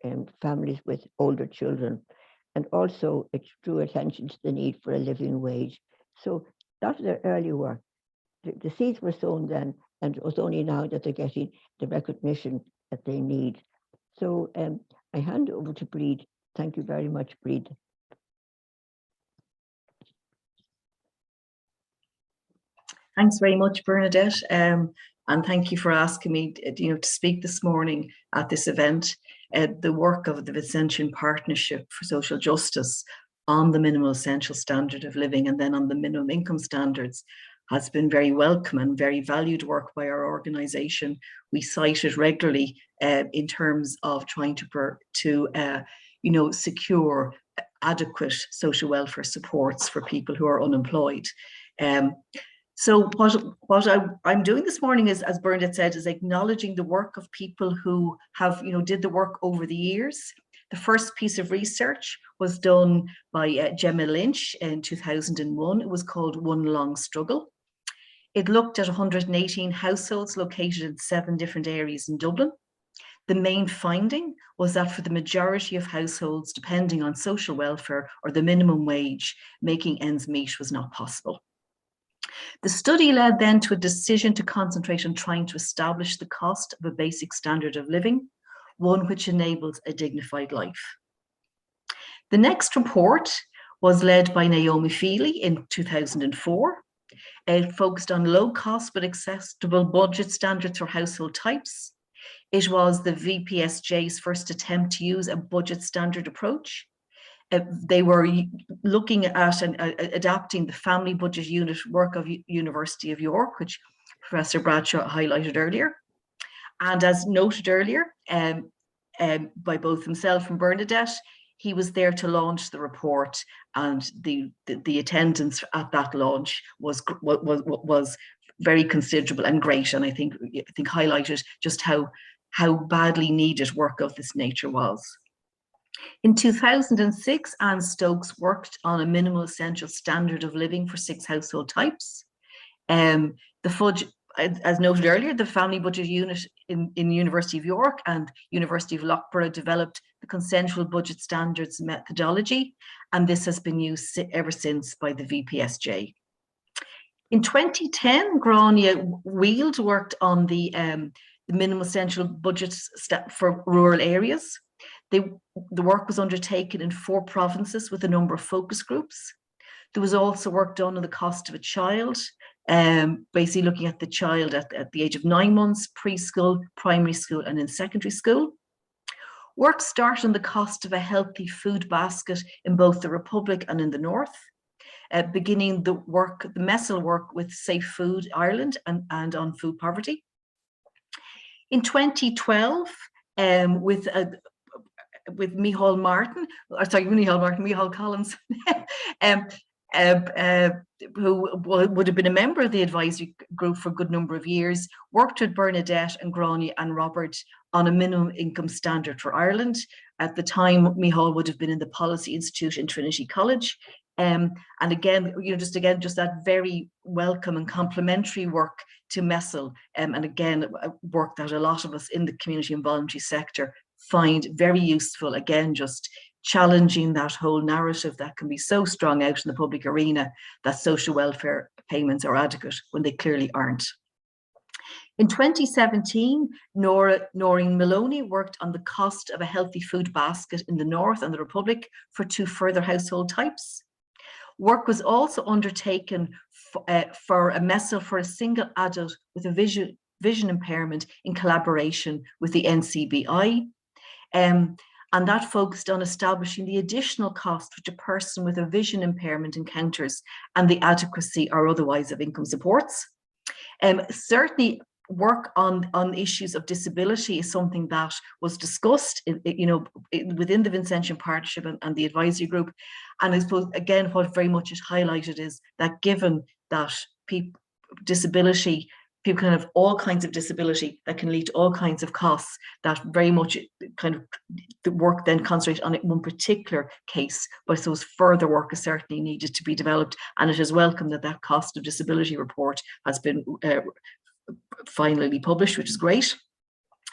families with older children. And also it drew attention to the need for a living wage. So that was their early work. The seeds were sown then, and it was only now that they're getting the recognition that they need. So I hand over to Bríd. Thank you very much, Bríd. Thanks very much, Bernadette, and thank you for asking me, to speak this morning at this event. The work of the Vincentian Partnership for Social Justice on the minimal essential standard of living and then on the minimum income standards has been very welcome and very valued work by our organisation. We cite it regularly in terms of trying to secure adequate social welfare supports for people who are unemployed. So what I'm doing this morning is, as Bernadette said, is acknowledging the work of people who have, did the work over the years. The first piece of research was done by Gemma Lynch in 2001. It was called One Long Struggle. It looked at 118 households located in 7 different areas in Dublin. The main finding was that for the majority of households depending on social welfare or the minimum wage, making ends meet was not possible. The study led then to a decision to concentrate on trying to establish the cost of a basic standard of living, one which enables a dignified life. The next report was led by Naomi Feely in 2004. It focused on low cost but accessible budget standards for household types. It was the VPSJ's first attempt to use a budget standard approach. They were looking at and adapting the family budget unit work of University of York, which Professor Bradshaw highlighted earlier. And as noted earlier by both himself and Bernadette, he was there to launch the report, and the attendance at that launch was very considerable and great, and I think highlighted just how badly needed work of this nature was. In 2006, Anne Stokes worked on a minimal essential standard of living for 6 household types. The FUDGE, as noted earlier, the family budget unit in University of York and University of Loughborough developed the consensual budget standards methodology, and this has been used ever since by the VPSJ. In 2010, Grania Weald worked on the minimal essential budgets for rural areas. The work was undertaken in 4 provinces with a number of focus groups. There was also work done on the cost of a child, basically looking at the child at the age of 9 months, preschool, primary school, and in secondary school. Work started on the cost of a healthy food basket in both the Republic and in the North, beginning the MESL work with Safe Food Ireland and on food poverty. In 2012, with Micheál Collins, who would have been a member of the advisory group for a good number of years, worked with Bernadette and Grania and Robert on a minimum income standard for Ireland. At the time, Micheál would have been in the Policy Institute in Trinity College. And again, just that very welcome and complementary work to MESL, and again, work that a lot of us in the community and voluntary sector find very useful, again, just challenging that whole narrative that can be so strong out in the public arena that social welfare payments are adequate when they clearly aren't. In 2017, Noreen Maloney worked on the cost of a healthy food basket in the North and the Republic for 2 further household types. Work was also undertaken for a MESL for a single adult with a vision impairment in collaboration with the NCBI. And that focused on establishing the additional cost which a person with a vision impairment encounters and the adequacy or otherwise of income supports. Certainly work on issues of disability is something that was discussed within the Vincentian Partnership and the advisory group. And I suppose, again, what very much is highlighted is that given that people can have all kinds of disability that can lead to all kinds of costs, that very much kind of the work then concentrates on one particular case, but so further work is certainly needed to be developed, and it is welcome that that cost of disability report has been finally published, which is great.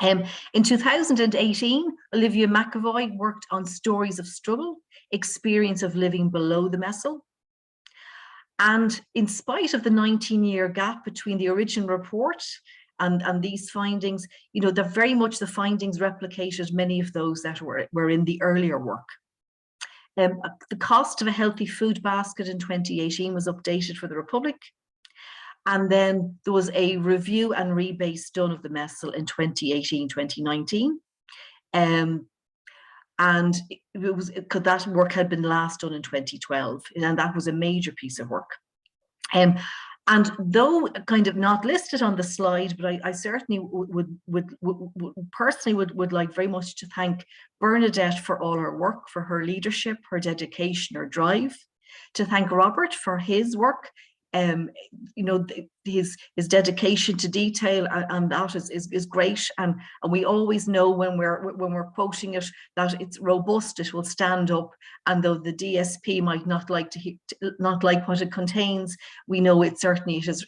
In 2018, Olivia McAvoy worked on stories of struggle, experience of living below the MESL. And in spite of the 19-year gap between the original report and these findings, they're very much the findings replicated many of those that were in the earlier work. The cost of a healthy food basket in 2018 was updated for the Republic. And then there was a review and rebase done of the MESL in 2018-2019. And it was because that work had been last done in 2012, and that was a major piece of work. And though kind of not listed on the slide, but I certainly would like very much to thank Bernadette for all her work, for her leadership, her dedication, her drive, to thank Robert for his work. His dedication to detail, and that is great, and we always know when we're quoting it that it's robust, it will stand up, and though the DSP might not like what it contains, we know it certainly it's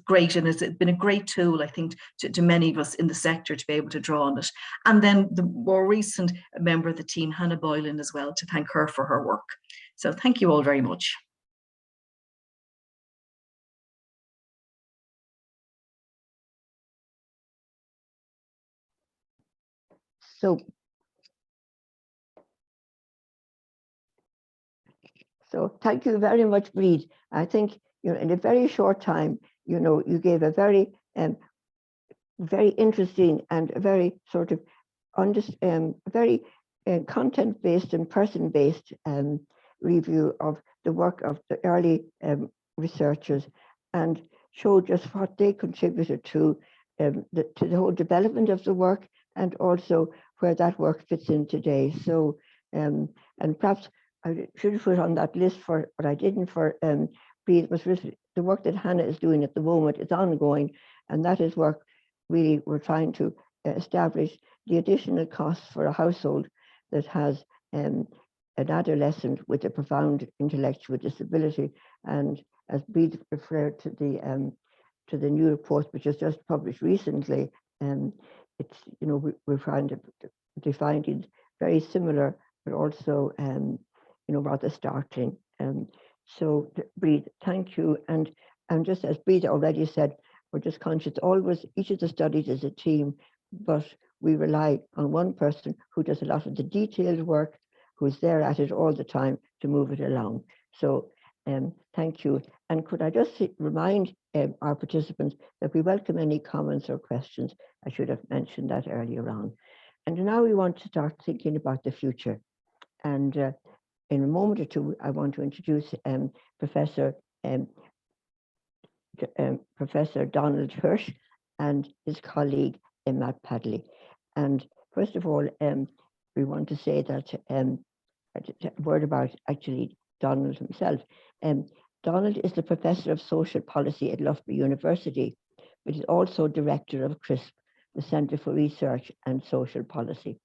great, and it's been a great tool, I think, to many of us in the sector to be able to draw on it. And then the more recent member of the team, Hannah Boylan, as well, to thank her for her work. So thank you all very much. So thank you very much, Bríd. I think, in a very short time, you gave a very interesting and a very sort of very content-based and person-based review of the work of the early researchers, and showed just what they contributed to the whole development of the work, and also where that work fits in today. So, and perhaps I should have put on that list for what I didn't for Bríd was the work that Hannah is doing at the moment. It's ongoing, and that is work really we're trying to establish the additional costs for a household that has an adolescent with a profound intellectual disability. And as Bríd referred to the new report, which was just published recently, it's we find the findings very similar, but also rather startling. So Bríd, thank you. And just as Bríd already said, we're just conscious always each of the studies is a team, but we rely on one person who does a lot of the detailed work, who's there at it all the time to move it along. So thank you. And could I just remind our participants that we welcome any comments or questions. I should have mentioned that earlier on. And now we want to start thinking about the future. And in a moment or two, I want to introduce Professor Donald Hirsch and his colleague Matt Padley. And first of all, we want to say that a word about actually Donald himself. Donald is the Professor of Social Policy at Loughborough University, but he's also Director of CRSP, the Centre for Research and Social Policy.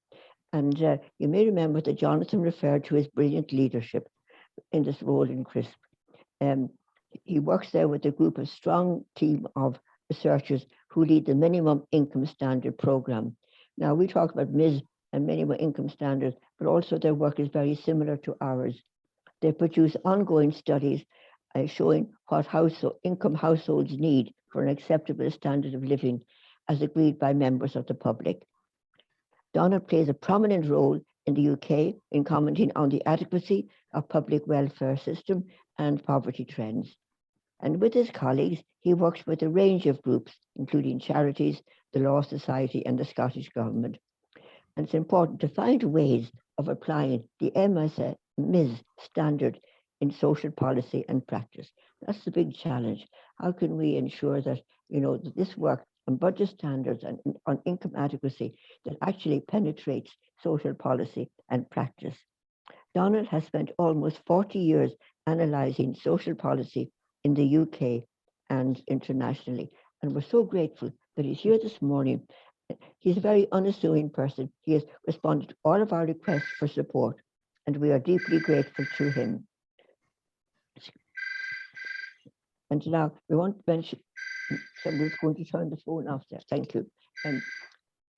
And you may remember that Jonathan referred to his brilliant leadership in this role in CRSP. He works there with a group of strong team of researchers who lead the Minimum Income Standard Programme. Now, we talk about MIS and minimum income standards, but also their work is very similar to ours. They produce ongoing studies showing what income households need for an acceptable standard of living as agreed by members of the public. Donald plays a prominent role in the UK in commenting on the adequacy of public welfare system and poverty trends. And with his colleagues, he works with a range of groups, including charities, the Law Society, and the Scottish Government. And it's important to find ways of applying the MIS standard in social policy and practice. That's the big challenge. How can we ensure that, that this work on budget standards and on income adequacy that actually penetrates social policy and practice? Donald has spent almost 40 years analysing social policy in the UK and internationally. And we're so grateful that he's here this morning. He's a very unassuming person. He has responded to all of our requests for support, and we are deeply grateful to him. And now we want to mention, somebody's going to turn the phone off there. Thank you.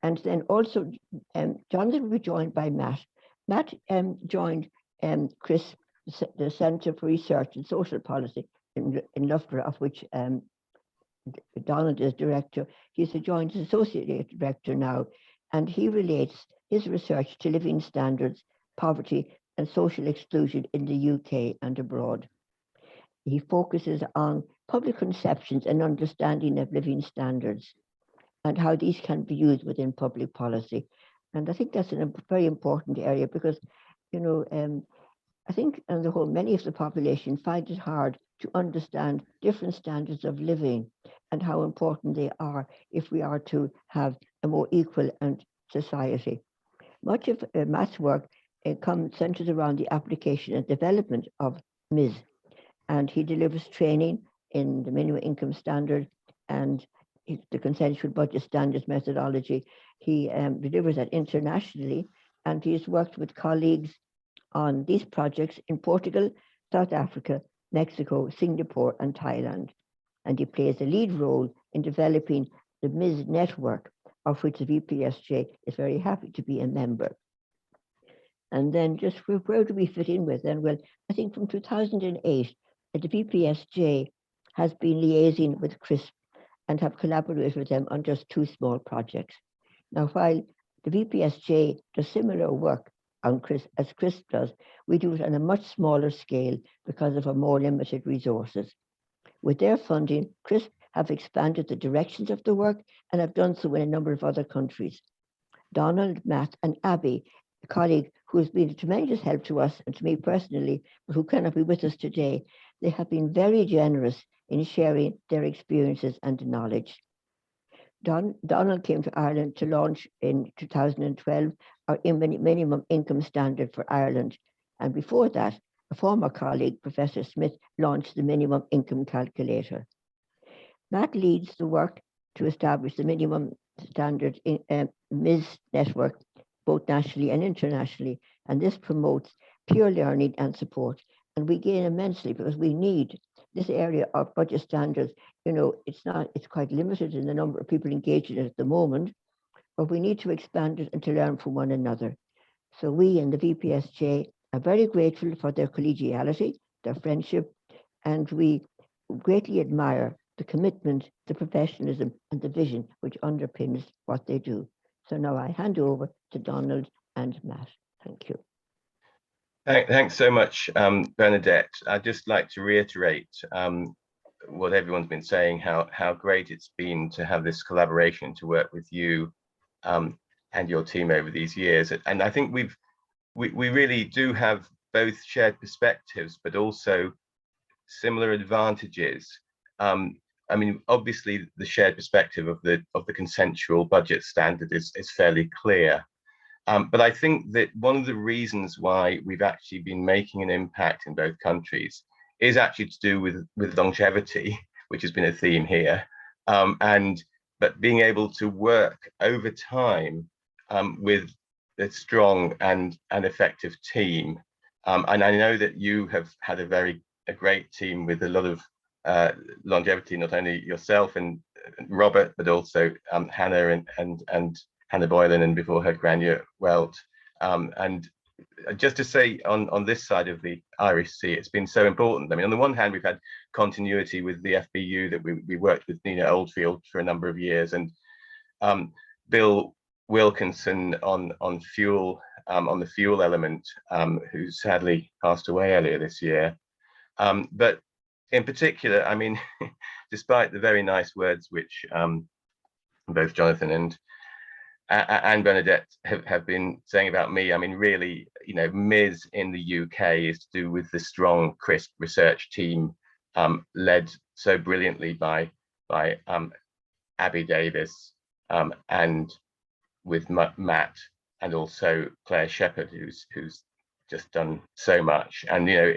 And then also, Jonathan will be joined by Matt. Matt joined CRSP, the Centre for Research and Social Policy in Loughborough, of which Donald is director. He's a joint associate director now, and he relates his research to living standards, poverty, and social exclusion in the UK and abroad. He focuses on public conceptions and understanding of living standards and how these can be used within public policy. And I think that's a very important area because, I think on the whole, many of the population find it hard to understand different standards of living and how important they are if we are to have a more equal society. Much of Matt's work centers around the application and development of MIS, and he delivers training in the minimum income standard and the consensual budget standards methodology. He delivers that internationally, and he's worked with colleagues on these projects in Portugal, South Africa, Mexico, Singapore, and Thailand. And he plays a lead role in developing the MIS network, of which the VPSJ is very happy to be a member. And then just where do we fit in with them? Well, I think from 2008, the VPSJ has been liaising with CRSP and have collaborated with them on just 2 small projects. Now, while the VPSJ does similar work on as CRSP does. We do it on a much smaller scale because of our more limited resources. With their funding, CRSP have expanded the directions of the work and have done so in a number of other countries. Donald, Matt, and Abby, a colleague who has been a tremendous help to us and to me personally, but who cannot be with us today, they have been very generous in sharing their experiences and knowledge. Donald came to Ireland to launch in 2012 our minimum income standard for Ireland. And before that, a former colleague, Professor Smith, launched the minimum income calculator. Matt leads the work to establish the minimum standard in MESL network, both nationally and internationally. And this promotes peer learning and support. And we gain immensely because we need this area of budget standards. You know, it's quite limited in the number of people engaged in it at the moment, but we need to expand it and to learn from one another. So we in the VPSJ are very grateful for their collegiality, their friendship, and we greatly admire the commitment, the professionalism, and the vision which underpins what they do. So now I hand over to Donald and Matt. Thank you. Thanks so much, Bernadette. I'd just like to reiterate what everyone's been saying, how great it's been to have this collaboration, to work with you and your team over these years. And I think we really do have both shared perspectives, but also similar advantages. I mean, obviously, the shared perspective of the consensual budget standard is fairly clear. But I think that one of the reasons why we've actually been making an impact in both countries is actually to do with longevity, which has been a theme here, but being able to work over time with a strong and effective team. And I know that you have had a great team with a lot of longevity, not only yourself and Robert, but also Hannah and Hannah Boylan, and before her Grania Welt. And just to say on this side of the Irish Sea, it's been so important. I mean, on the one hand, we've had continuity with the FBU that we worked with Nina Oldfield for a number of years, and Bill Wilkinson on fuel, on the fuel element, who sadly passed away earlier this year. But in particular, I mean, despite the very nice words which both Jonathan and Bernadette have been saying about me, I mean, really, you know, MESL in the UK is to do with the strong CRSP research team led so brilliantly by Abby Davis and with Matt, and also Claire Shepherd, who's just done so much. And, you know,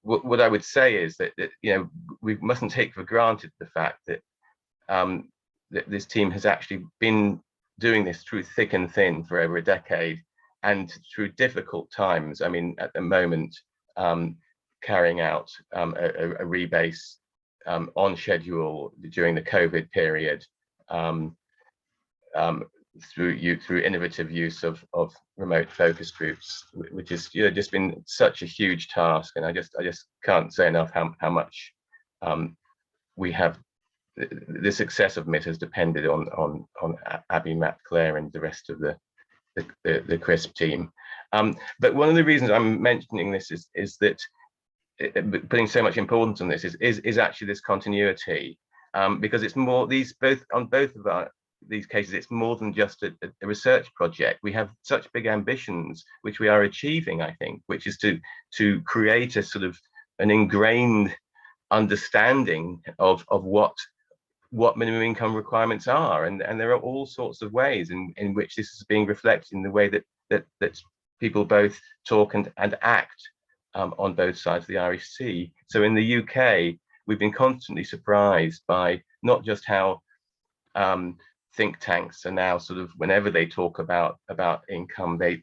what I would say is that you know, we mustn't take for granted the fact that that this team has actually been doing this through thick and thin for over a decade, and through difficult times. I mean, at the moment, carrying out a rebase on schedule during the COVID period, through innovative use of remote focus groups, which is, you know, just been such a huge task. And I just can't say enough how much we have. The success of MIT has depended on Abby, Matt, Claire, and the rest of the CRSP team. But one of the reasons I'm mentioning this is that putting so much importance on this is actually this continuity, because it's more on both of these cases, it's more than just a research project. We have such big ambitions, which we are achieving, I think, which is to create a sort of an ingrained understanding of what minimum income requirements are, and there are all sorts of ways in which this is being reflected in the way that people both talk and act on both sides of the Irish Sea. So in the UK, we've been constantly surprised by not just how think tanks are now sort of, whenever they talk about income, they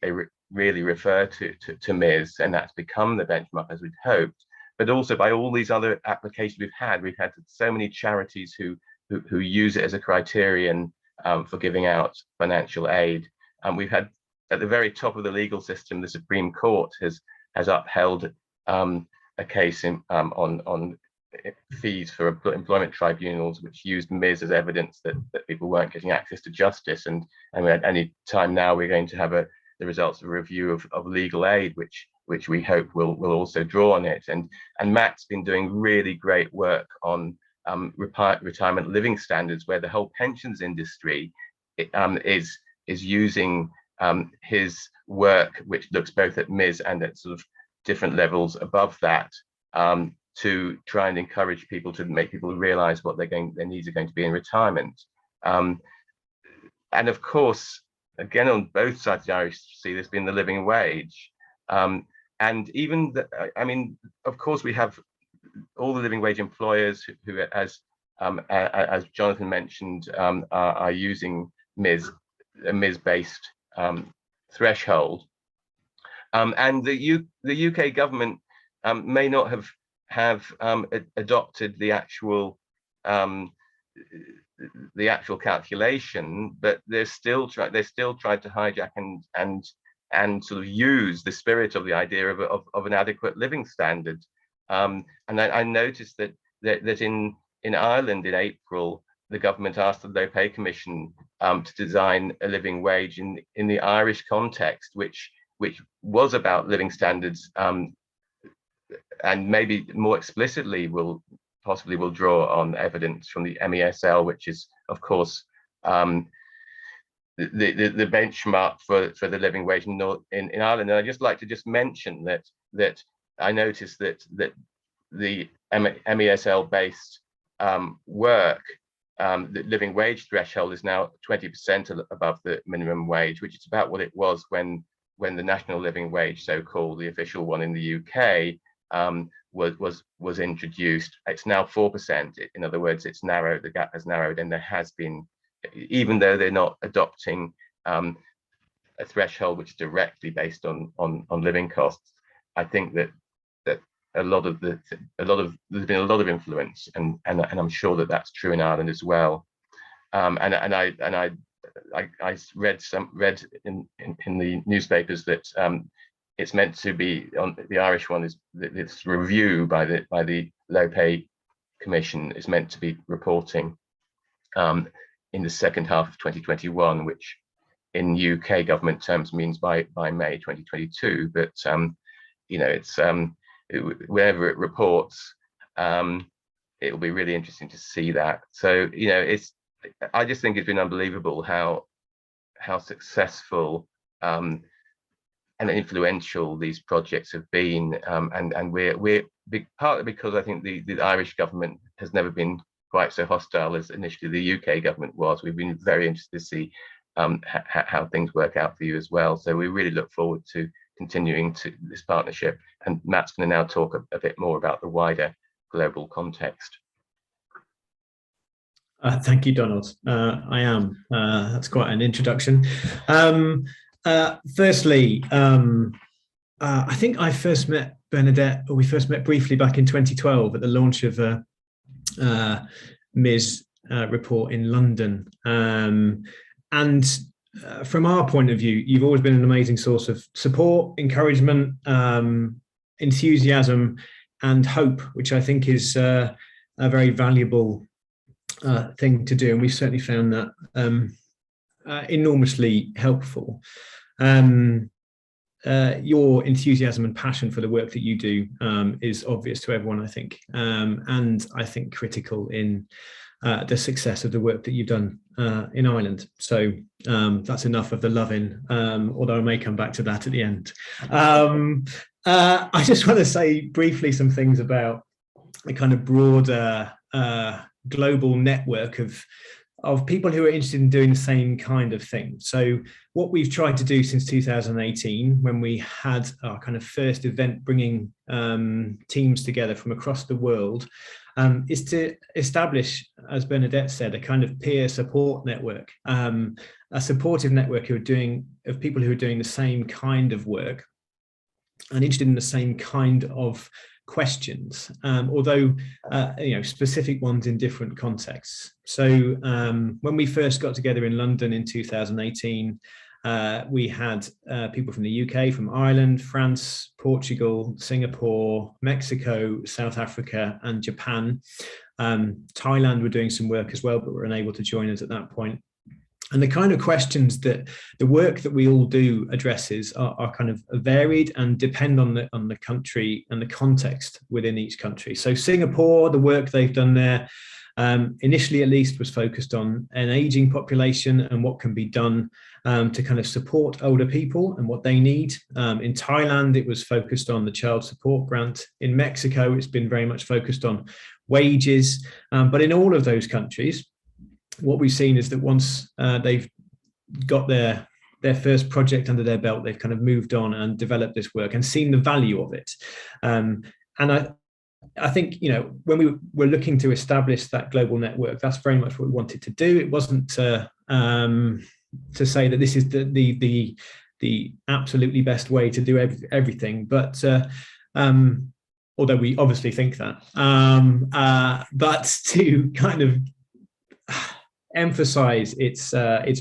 really refer to MESL, and that's become the benchmark as we'd hoped. But also by all these other applications we've had so many charities who use it as a criterion for giving out financial aid. And we've had, at the very top of the legal system, the Supreme Court has upheld a case on fees for employment tribunals, which used MESL as evidence that people weren't getting access to justice. And at any time now, we're going to have the results of a review of legal aid, which we hope will also draw on it. And Matt's been doing really great work on retirement living standards, where the whole pensions industry is using his work, which looks both at MIS and at sort of different levels above that, to try and encourage people, to make people realize what their needs are going to be in retirement. And of course, again, on both sides of the Irish Sea, there's been the living wage. And even, I mean, of course, we have all the living wage employers who as Jonathan mentioned, are using a MIS-based threshold. And the UK government may not have adopted the actual calculation, but they're still trying to hijack and sort of use the spirit of the idea of an adequate living standard. And I noticed that in Ireland in April, the government asked the Low Pay Commission to design a living wage in the Irish context, which was about living standards, and maybe more explicitly will draw on evidence from the MESL, which is of course the benchmark for the living wage in Ireland. And I'd just like to mention that I noticed that the MESL based work, the living wage threshold is now 20% above the minimum wage, which is about what it was when the national living wage, so-called the official one in the UK, was introduced. It's now 4%. In other words, it's narrowed. The gap has narrowed, and there has been, even though they're not adopting a threshold which is directly based on living costs, I think that there's been a lot of influence, and I'm sure that that's true in Ireland as well. And I read in the newspapers that it's meant to be, on the Irish one, is this review by the Low Pay Commission is meant to be reporting in the second half of 2021, which in UK government terms means by May 2022. But it's whenever it reports, it will be really interesting to see that. So I just think it's been unbelievable how successful and influential these projects have been, and we're partly because I think the Irish government has never been quite so hostile as initially the UK government was. We've been very interested to see how things work out for you as well. So we really look forward to continuing this partnership. And Matt's going to now talk a bit more about the wider global context. Thank you, Donald. I am. That's quite an introduction. Firstly, I think I first met Bernadette, or we first met briefly back in 2012 at the launch of MIS report in London. And from our point of view, you've always been an amazing source of support, encouragement, enthusiasm, and hope, which I think is a very valuable thing to do. And we've certainly found that enormously helpful. Your enthusiasm and passion for the work that you do is obvious to everyone, I think, and I think critical in the success of the work that you've done in Ireland. So that's enough of the loving, although I may come back to that at the end. I just want to say briefly some things about the kind of broader global network of people who are interested in doing the same kind of thing. So what we've tried to do since 2018, when we had our kind of first event bringing teams together from across the world, is to establish, as Bernadette said, a kind of peer support network, a supportive network of people who are doing the same kind of work and interested in the same kind of questions, although specific ones in different contexts. So when we first got together in London in 2018, we had people from the UK, from Ireland, France, Portugal, Singapore, Mexico, South Africa, and Japan. Thailand were doing some work as well, but were unable to join us at that point. And the kind of questions that the work that we all do addresses are kind of varied and depend on the country and the context within each country. So Singapore, the work they've done there, initially at least, was focused on an aging population and what can be done to kind of support older people and what they need. In Thailand, it was focused on the child support grant. In Mexico, it's been very much focused on wages. But in all of those countries, what we've seen is that once they've got their first project under their belt, they've kind of moved on and developed this work and seen the value of it. And I think, you know, when we were looking to establish that global network, that's very much what we wanted to do. It wasn't to say that this is the absolutely best way to do everything, but although we obviously think that, but to kind of emphasize its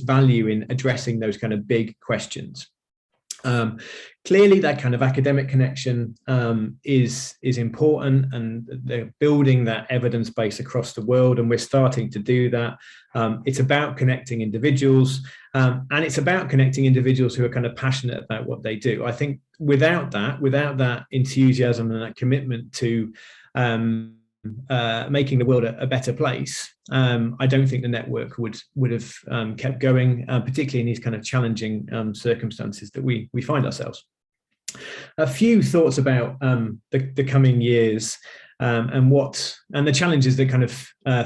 value in addressing those kind of big questions. Clearly, that kind of academic connection is important, and they're building that evidence base across the world, and we're starting to do that. It's about connecting individuals, and it's about connecting individuals who are kind of passionate about what they do. I think without that enthusiasm and that commitment to making the world a better place, I don't think the network would have kept going, particularly in these kind of challenging circumstances that we find ourselves. A few thoughts about the coming years and the challenges that kind of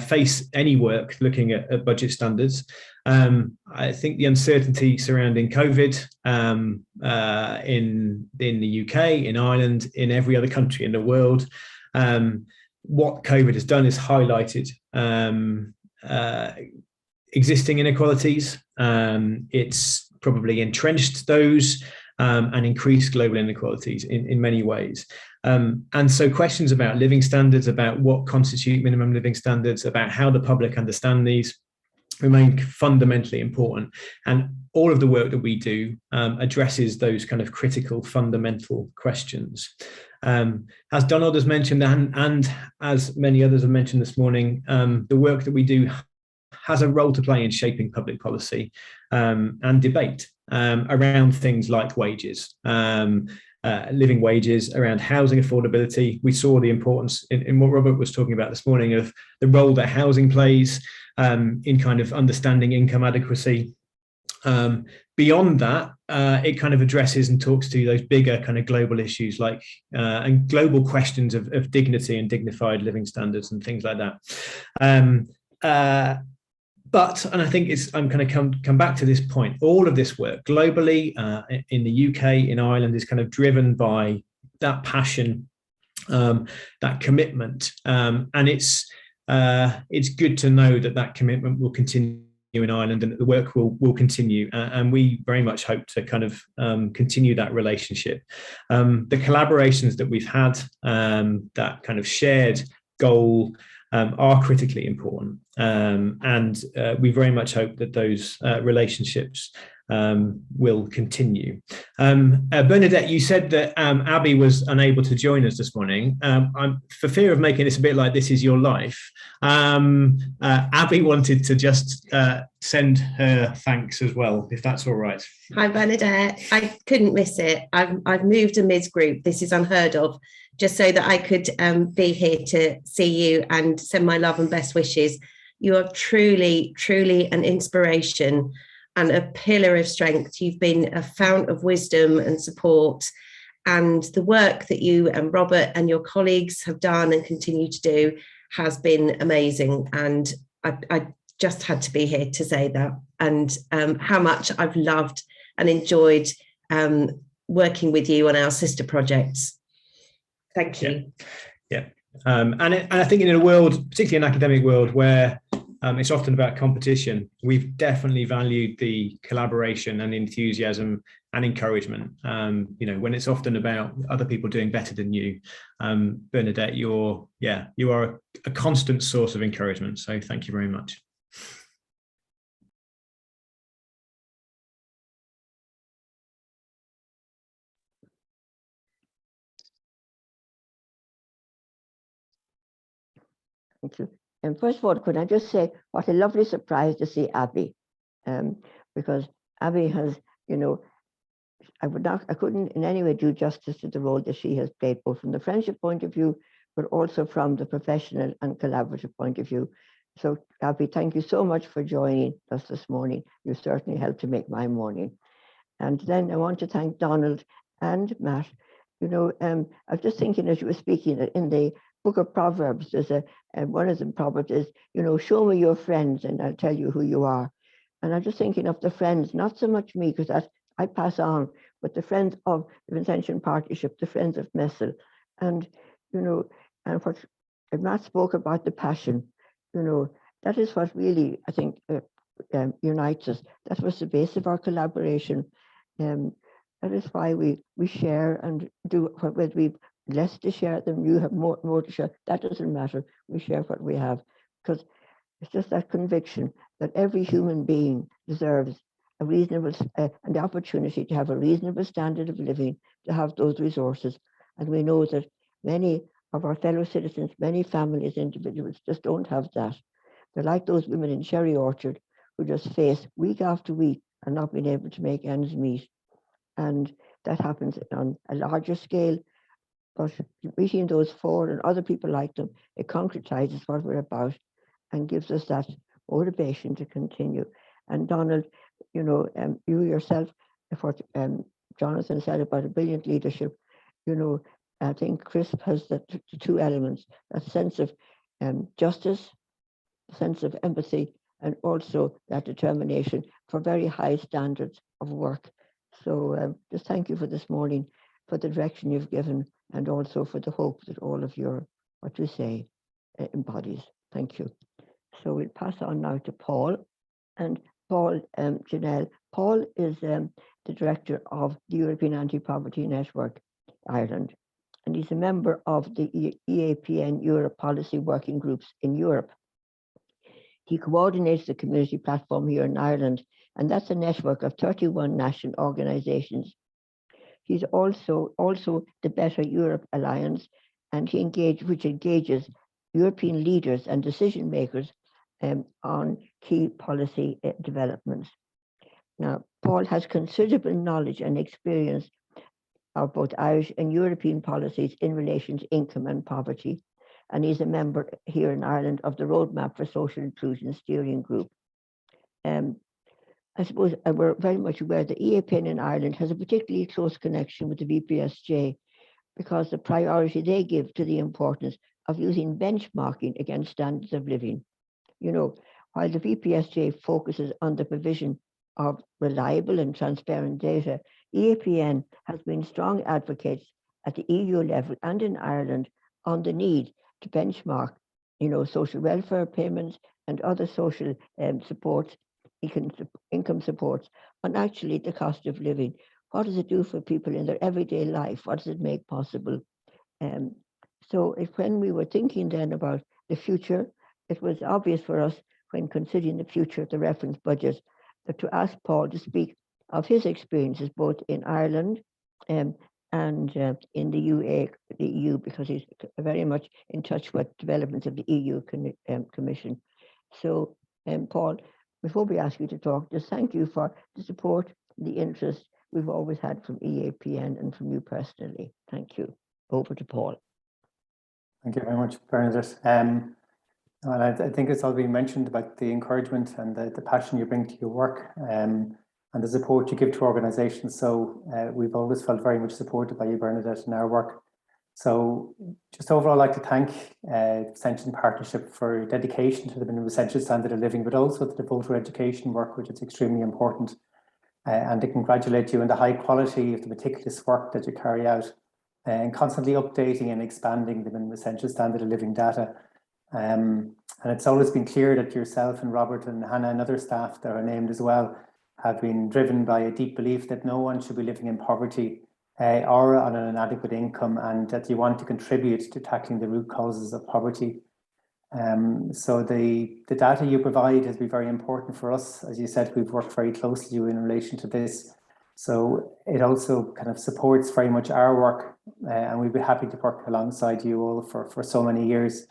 face any work looking at budget standards. I think the uncertainty surrounding COVID in the UK, in Ireland, in every other country in the world. What COVID has done is highlighted existing inequalities. It's probably entrenched those and increased global inequalities in many ways. And so questions about living standards, about what constitute minimum living standards, about how the public understand these, remain fundamentally important. And all of the work that we do addresses those kind of critical fundamental questions. As Donald has mentioned, and as many others have mentioned this morning, the work that we do has a role to play in shaping public policy and debate around things like wages, living wages, around housing affordability. We saw the importance in what Robert was talking about this morning of the role that housing plays in kind of understanding income adequacy. Beyond that, it kind of addresses and talks to those bigger kind of global issues like and global questions of dignity and dignified living standards and things like that. But, and I think I'm going to come back to this point, all of this work globally in the UK, in Ireland, is kind of driven by that passion, that commitment. And it's good to know that commitment will continue in Ireland and that the work will continue. And we very much hope to kind of continue that relationship. The collaborations that we've had, that kind of shared goal, are critically important. And we very much hope that those relationships will continue. Bernadette, you said that Abby was unable to join us this morning. For fear of making this a bit like This Is Your Life, Abby wanted to just send her thanks as well, if that's all right. Hi, Bernadette. I couldn't miss it. I've moved a MIS group. This is unheard of, just so that I could be here to see you and send my love and best wishes. You are truly, truly an inspiration and a pillar of strength. You've been a fount of wisdom and support, and the work that you and Robert and your colleagues have done and continue to do has been amazing. And I just had to be here to say that, and how much I've loved and enjoyed working with you on our sister projects. Thank you. Yeah. And I think in a world, particularly an academic world, where it's often about competition, we've definitely valued the collaboration and enthusiasm and encouragement. When it's often about other people doing better than you, Bernadette, you are a constant source of encouragement. So thank you very much. Thank you. And first of all, could I just say what a lovely surprise to see Abby. because Abby has, you know, I couldn't in any way do justice to the role that she has played, both from the friendship point of view, but also from the professional and collaborative point of view. So Abby, thank you so much for joining us this morning. You certainly helped to make my morning. And then I want to thank Donald and Matt. You know, I was just thinking as you were speaking that in the book of Proverbs, there's one of the proverbs is, you know, show me your friends and I'll tell you who you are. And I'm just thinking of the friends, not so much me, because that I pass on, but the friends of the Vincentian Partnership, the friends of MESL. And, you know, and what Matt spoke about the passion, you know, that is what really, I think, unites us. That was the base of our collaboration. That is why we share and do what we've less to share than you have more to share. That doesn't matter. We share what we have, because it's just that conviction that every human being deserves a reasonable and the opportunity to have a reasonable standard of living, to have those resources. And we know that many of our fellow citizens, many families, individuals just don't have that. They're like those women in Cherry Orchard who just face week after week and not being able to make ends meet. And that happens on a larger scale. But meeting those four and other people like them, it concretizes what we're about and gives us that motivation to continue. And Donald, you know, you yourself, what Jonathan said about a brilliant leadership, you know, I think CRSP has the two elements, a sense of justice, a sense of empathy, and also that determination for very high standards of work. So just thank you for this morning, for the direction you've given, and also for the hope that all of your, what you say, embodies. Thank you. So we'll pass on now to Paul. And Paul Ginnell. Paul is the director of the European Anti-Poverty Network, Ireland. And he's a member of the EAPN Europe policy working groups in Europe. He coordinates the community platform here in Ireland, and that's a network of 31 national organizations. He's also the Better Europe Alliance, and which engages European leaders and decision makers on key policy developments. Now, Paul has considerable knowledge and experience of both Irish and European policies in relation to income and poverty, and he's a member here in Ireland of the Roadmap for Social Inclusion Steering Group. I suppose we're very much aware that EAPN in Ireland has a particularly close connection with the VPSJ because the priority they give to the importance of using benchmarking against standards of living. You know, while the VPSJ focuses on the provision of reliable and transparent data, EAPN has been strong advocates at the EU level and in Ireland on the need to benchmark, you know, social welfare payments and other social supports, income supports, on actually the cost of living. What does it do for people in their everyday life? What does it make possible? So when we were thinking then about the future, it was obvious for us when considering the future of the reference budget that to ask Paul to speak of his experiences both in Ireland and in the EU, because he's very much in touch with developments of the EU Commission. So Paul, before we ask you to talk, just thank you for the support, the interest we've always had from EAPN and from you personally. Thank you. Over to Paul. Thank you very much, Bernadette. Well, I think it's all been mentioned about the encouragement and the passion you bring to your work and the support you give to organisations. So we've always felt very much supported by you, Bernadette, in our work. So just overall, I'd like to thank Vincentian Partnership for dedication to the minimum essential standard of living, but also to the voter education work, which is extremely important. And to congratulate you on the high quality of the meticulous work that you carry out and constantly updating and expanding the minimum essential standard of living data. And it's always been clear that yourself and Robert and Hannah and other staff that are named as well have been driven by a deep belief that no one should be living in poverty or on an inadequate income, and that you want to contribute to tackling the root causes of poverty. So the data you provide has been very important for us. As you said, we've worked very closely with you in relation to this. So it also kind of supports very much our work, and we'd be happy to work alongside you all for so many years.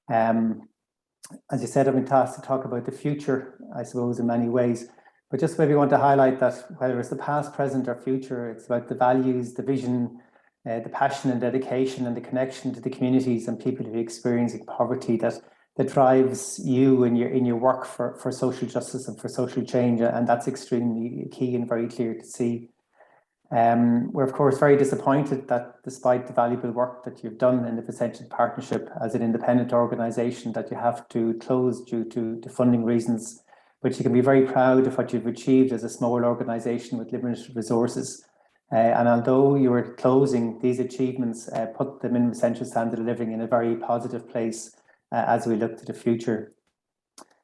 As you said, I've been tasked to talk about the future, I suppose, in many ways. But just maybe want to highlight that whether it's the past, present or future, it's about the values, the vision, the passion and dedication and the connection to the communities and people who are experiencing poverty that drives you in your work for social justice and for social change. And that's extremely key and very clear to see. We're of course very disappointed that despite the valuable work that you've done in the Vicention Partnership as an independent organisation, that you have to close due to funding reasons, but you can be very proud of what you've achieved as a small organisation with limited resources. And although you are closing, these achievements put the minimum essential standard of living in a very positive place as we look to the future.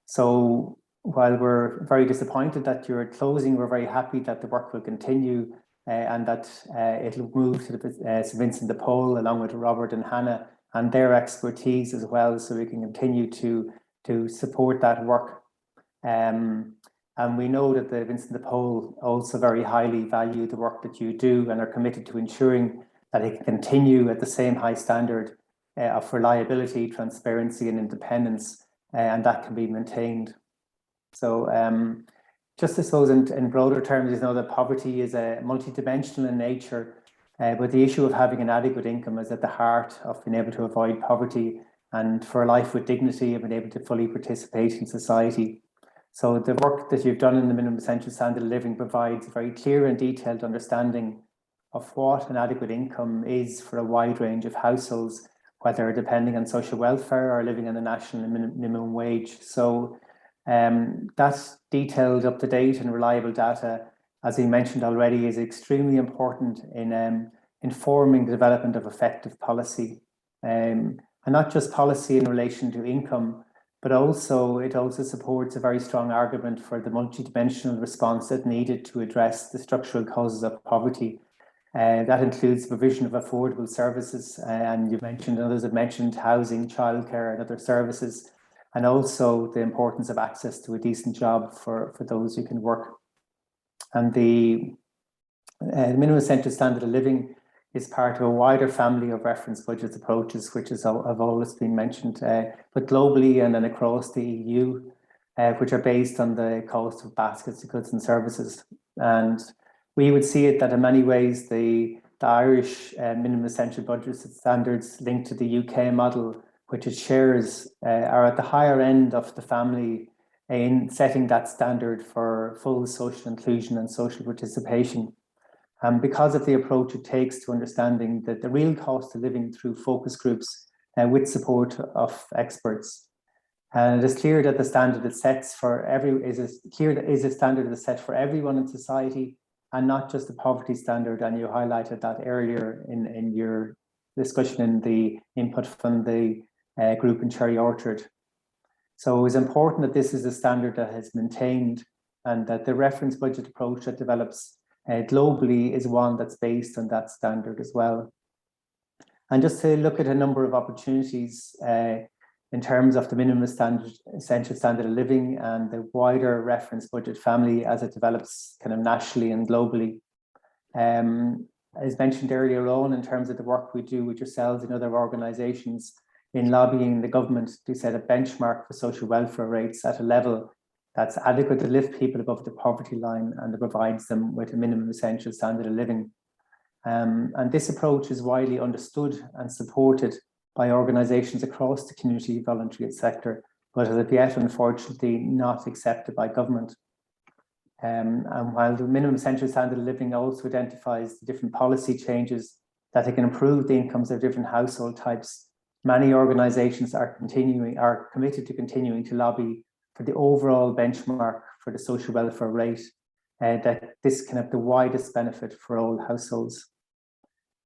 So while we're very disappointed that you're closing, we're very happy that the work will continue and that it'll move to the St Vincent de Paul along with Robert and Hannah and their expertise as well, so we can continue to support that work. And we know that the Vincent de Paul also very highly value the work that you do and are committed to ensuring that it can continue at the same high standard of reliability, transparency and independence, and that can be maintained. So just I suppose in broader terms, you know that poverty is a multidimensional in nature, but the issue of having an adequate income is at the heart of being able to avoid poverty and for a life with dignity and being able to fully participate in society. So the work that you've done in the minimum essential standard of living provides a very clear and detailed understanding of what an adequate income is for a wide range of households, whether depending on social welfare or living on the national minimum wage. So that detailed, up-to-date and reliable data, as we mentioned already, is extremely important in informing the development of effective policy. And not just policy in relation to income, but also it also supports a very strong argument for the multidimensional response that needed to address the structural causes of poverty. That includes provision of affordable services, and you've mentioned, others have mentioned, housing, childcare and other services, and also the importance of access to a decent job for those who can work. And the minimum essential standard of living is part of a wider family of reference budget approaches, which have always been mentioned, but globally and then across the EU, which are based on the cost of baskets of goods and services. And we would see it that in many ways, the Irish minimum essential budget standards linked to the UK model, which it shares, are at the higher end of the family in setting that standard for full social inclusion and social participation. Because of the approach it takes to understanding that the real cost of living through focus groups with support of experts. And it is clear that the standard it sets for is a standard that's set for everyone in society and not just the poverty standard. And you highlighted that earlier in your discussion in the input from the group in Cherry Orchard. So it was important that this is a standard that is maintained and that the reference budget approach that develops globally is one that's based on that standard as well. And just to look at a number of opportunities in terms of the minimum essential standard of living and the wider reference budget family as it develops kind of nationally and globally. As mentioned earlier on, in terms of the work we do with yourselves and other organisations in lobbying the government to set a benchmark for social welfare rates at a level that's adequate to lift people above the poverty line and that provides them with a minimum essential standard of living. And this approach is widely understood and supported by organisations across the community voluntary sector, but as of yet, unfortunately, not accepted by government. And while the minimum essential standard of living also identifies the different policy changes that it can improve the incomes of different household types, many organisations are committed to continuing to lobby for the overall benchmark for the social welfare rate, that this can have the widest benefit for all households.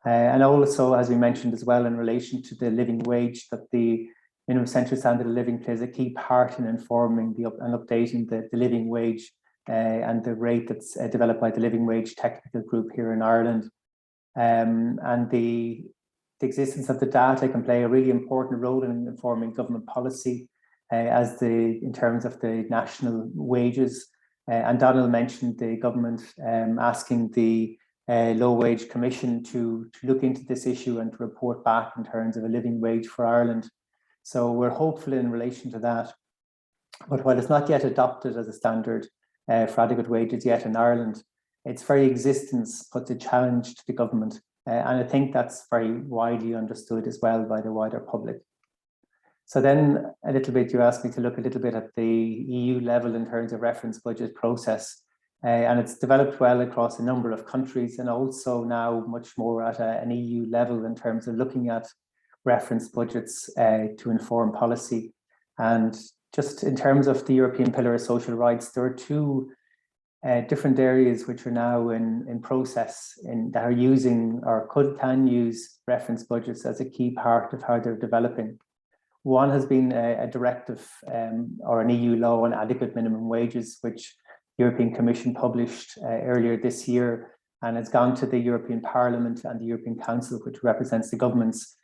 And also, as we mentioned as well, in relation to the living wage, that the minimum essential standard of living plays a key part in informing and updating the living wage and the rate that's developed by the Living Wage Technical Group here in Ireland. And the existence of the data can play a really important role in informing government policy in terms of the national wages. And Donald mentioned the government asking the Low Wage Commission to look into this issue and to report back in terms of a living wage for Ireland. So we're hopeful in relation to that. But while it's not yet adopted as a standard, for adequate wages yet in Ireland. Its very existence puts a challenge to the government, and I think that's very widely understood as well by the wider public. So then a little bit, you asked me to look a little bit at the EU level in terms of reference budget process. And it's developed well across a number of countries, and also now much more at an EU level in terms of looking at reference budgets to inform policy. And just in terms of the European Pillar of Social Rights, there are two different areas which are now in process that are using or can use reference budgets as a key part of how they're developing. One has been a directive or an EU law on adequate minimum wages, which the European Commission published earlier this year, and it's gone to the European Parliament and the European Council, which represents the governments,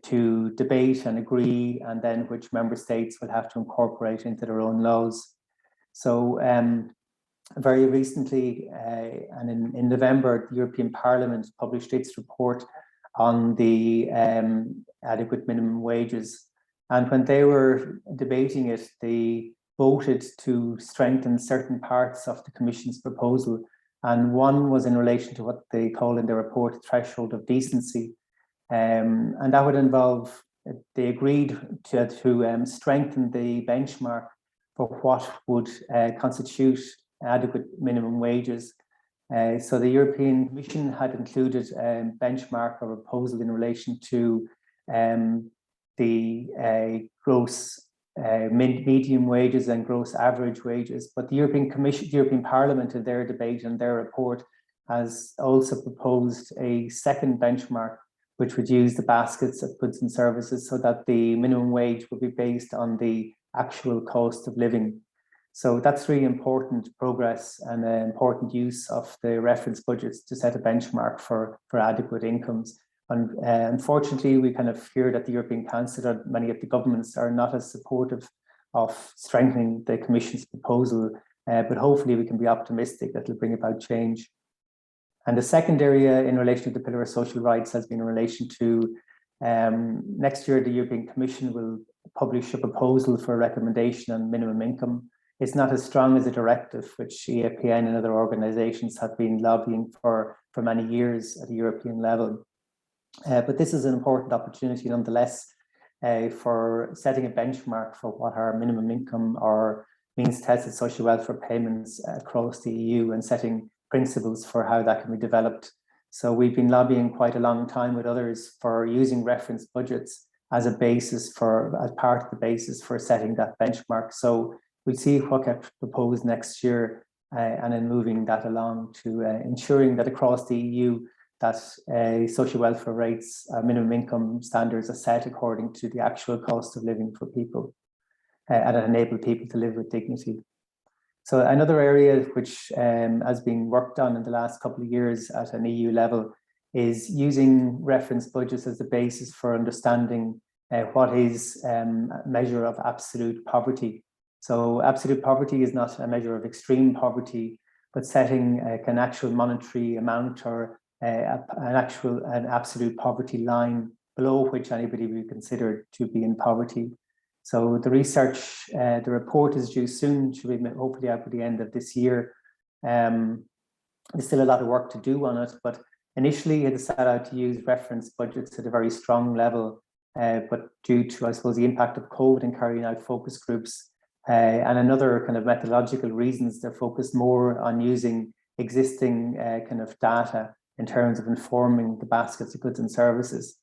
to debate and agree, and then which member states will have to incorporate into their own laws. So very recently, and in November, the European Parliament published its report on the adequate minimum wages. And when they were debating it, they voted to strengthen certain parts of the Commission's proposal. And one was in relation to what they call in their report, the threshold of decency. And that would involve, they agreed to strengthen the benchmark for what would constitute adequate minimum wages. So the European Commission had included a benchmark or proposal in relation to the gross medium wages and gross average wages. But the European Commission, the European Parliament in their debate and their report has also proposed a second benchmark, which would use the baskets of goods and services so that the minimum wage would be based on the actual cost of living. So that's really important progress and an important use of the reference budgets to set a benchmark for adequate incomes. And unfortunately, we kind of hear that the European Council and many of the governments are not as supportive of strengthening the Commission's proposal, but hopefully we can be optimistic that it'll bring about change. And the second area in relation to the Pillar of Social Rights has been in relation to next year, the European Commission will publish a proposal for a recommendation on minimum income. It's not as strong as a directive, which EAPN and other organisations have been lobbying for many years at the European level. But this is an important opportunity nonetheless for setting a benchmark for what our minimum income or means tested social welfare payments across the EU and setting principles for how that can be developed. So we've been lobbying quite a long time with others for using reference budgets as a basis as part of the basis for setting that benchmark. So we'll see what gets proposed next year and then moving that along to ensuring that across the EU that social welfare rates, minimum income standards are set according to the actual cost of living for people and enable people to live with dignity. So another area which has been worked on in the last couple of years at an EU level is using reference budgets as the basis for understanding what is a measure of absolute poverty. So absolute poverty is not a measure of extreme poverty, but setting an actual monetary amount or an absolute poverty line below which anybody would be considered to be in poverty. So the research, the report is due soon, should be hopefully out by the end of this year. There's still a lot of work to do on it, but initially it set out to use reference budgets at a very strong level, but due to, I suppose, the impact of COVID and carrying out focus groups and another kind of methodological reasons, they're focused more on using existing kind of data in terms of informing the baskets of goods and services,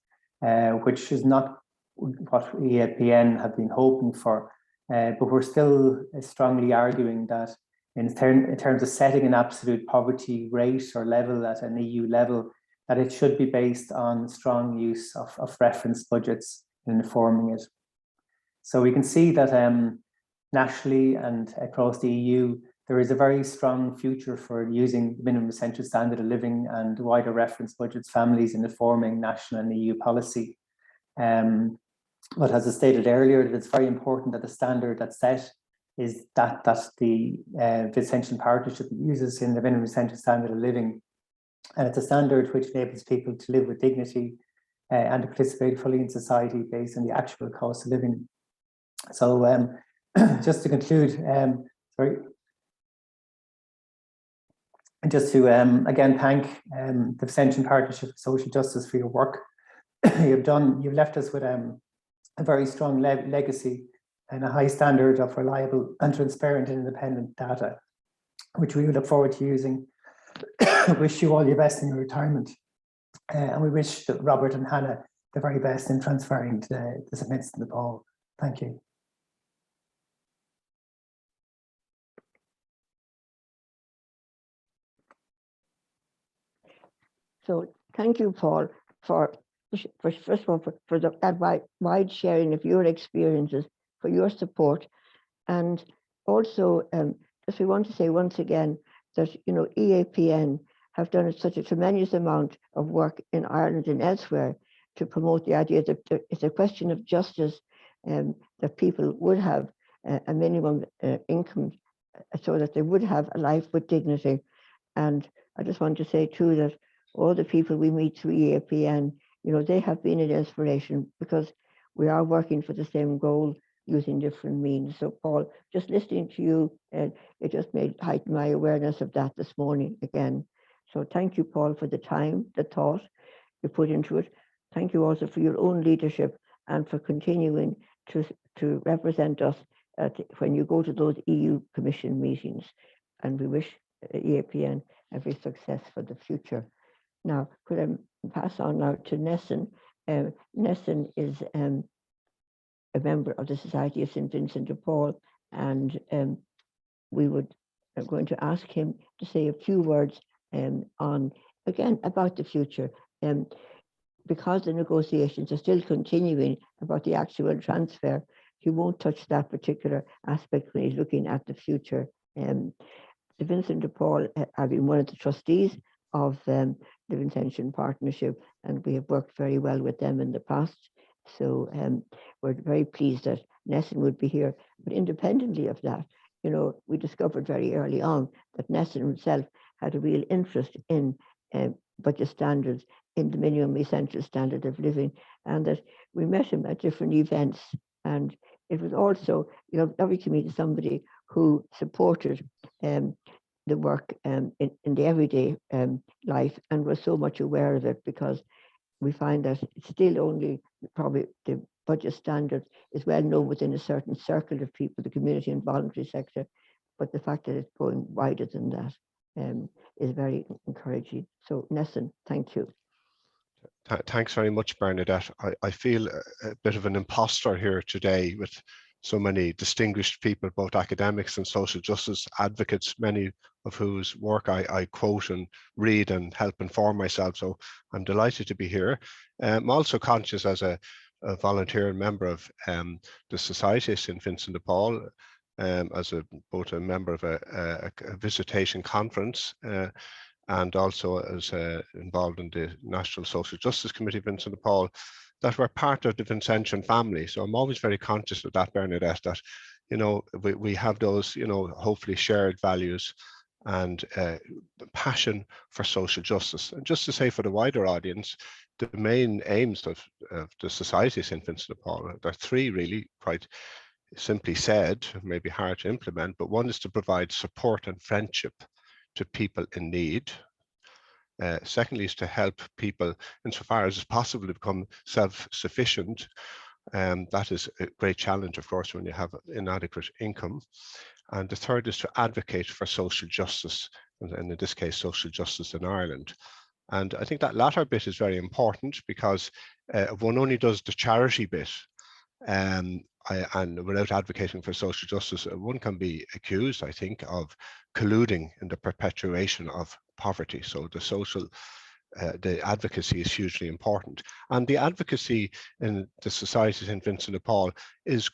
which is not what EAPN have been hoping for, but we're still strongly arguing that in terms of setting an absolute poverty rate or level at an EU level, that it should be based on strong use of reference budgets in informing it. So we can see that nationally and across the EU, there is a very strong future for using minimum essential standard of living and wider reference budgets, families in informing national and EU policy. But as I stated earlier, that it's very important that the standard that's set is that the Essential Partnership uses in the minimum essential standard of living. And it's a standard which enables people to live with dignity and to participate fully in society based on the actual cost of living. So just to conclude, sorry. And just to again thank the Vicention Partnership for Social Justice for your work. You've left us with a very strong legacy and a high standard of reliable and transparent and independent data, which we look forward to using. Wish you all your best in your retirement. And we wish Robert and Hannah the very best in transferring to the St. Vincent de Paul. Thank you. So thank you, Paul, for first of all for that wide sharing of your experiences, for your support, and also just we want to say once again that EAPN have done such a tremendous amount of work in Ireland and elsewhere to promote the idea that it's a question of justice, that people would have a minimum income so that they would have a life with dignity. And I just want to say too that all the people we meet through EAPN, they have been an inspiration, because we are working for the same goal using different means. So Paul, just listening to you, it just heighten my awareness of that this morning again. So thank you, Paul, for the time, the thought you put into it. Thank you also for your own leadership and for continuing to represent us when you go to those EU Commission meetings. And we wish EAPN every success for the future. Now, could I pass on now to Nessan? Nessan is a member of the Society of St. Vincent de Paul, and we are going to ask him to say a few words about the future. Because the negotiations are still continuing about the actual transfer, he won't touch that particular aspect when he's looking at the future. The Vincent de Paul have been one of the trustees of the Vincentian Partnership, and we have worked very well with them in the past. So we're very pleased that Nessan would be here. But independently of that, we discovered very early on that Nessan himself had a real interest in budget standards, in the minimum essential standard of living, and that we met him at different events. And it was also, lovely to meet somebody who supported the work in the everyday life and was so much aware of it, because we find that it's still only probably the budget standard is well known within a certain circle of people, the community and voluntary sector, but the fact that it's going wider than that is very encouraging. So Nessan, thank you. Thanks very much, Bernadette. I feel a bit of an imposter here today with so many distinguished people, both academics and social justice advocates, many of whose work I quote and read and help inform myself. So I'm delighted to be here. I'm also conscious as a volunteer and member of the Society of St. Vincent de Paul, as both a member of a visitation conference and also as involved in the National Social Justice Committee of Vincent de Paul, that we're part of the Vincentian family. So I'm always very conscious of that, Bernadette, that, we have those, hopefully shared values and passion for social justice. And just to say for the wider audience, the main aims of the Society of St. Vincent de Paul, there are three really, quite simply said, maybe hard to implement, but one is to provide support and friendship to people in need. Secondly is to help people insofar as it's possible to become self-sufficient. That is a great challenge, of course, when you have inadequate income. And the third is to advocate for social justice, and in this case, social justice in Ireland. And I think that latter bit is very important, because if one only does the charity bit, and without advocating for social justice, one can be accused, I think, of colluding in the perpetuation of poverty. So the advocacy is hugely important. And the advocacy in the Society of St. Vincent de Paul is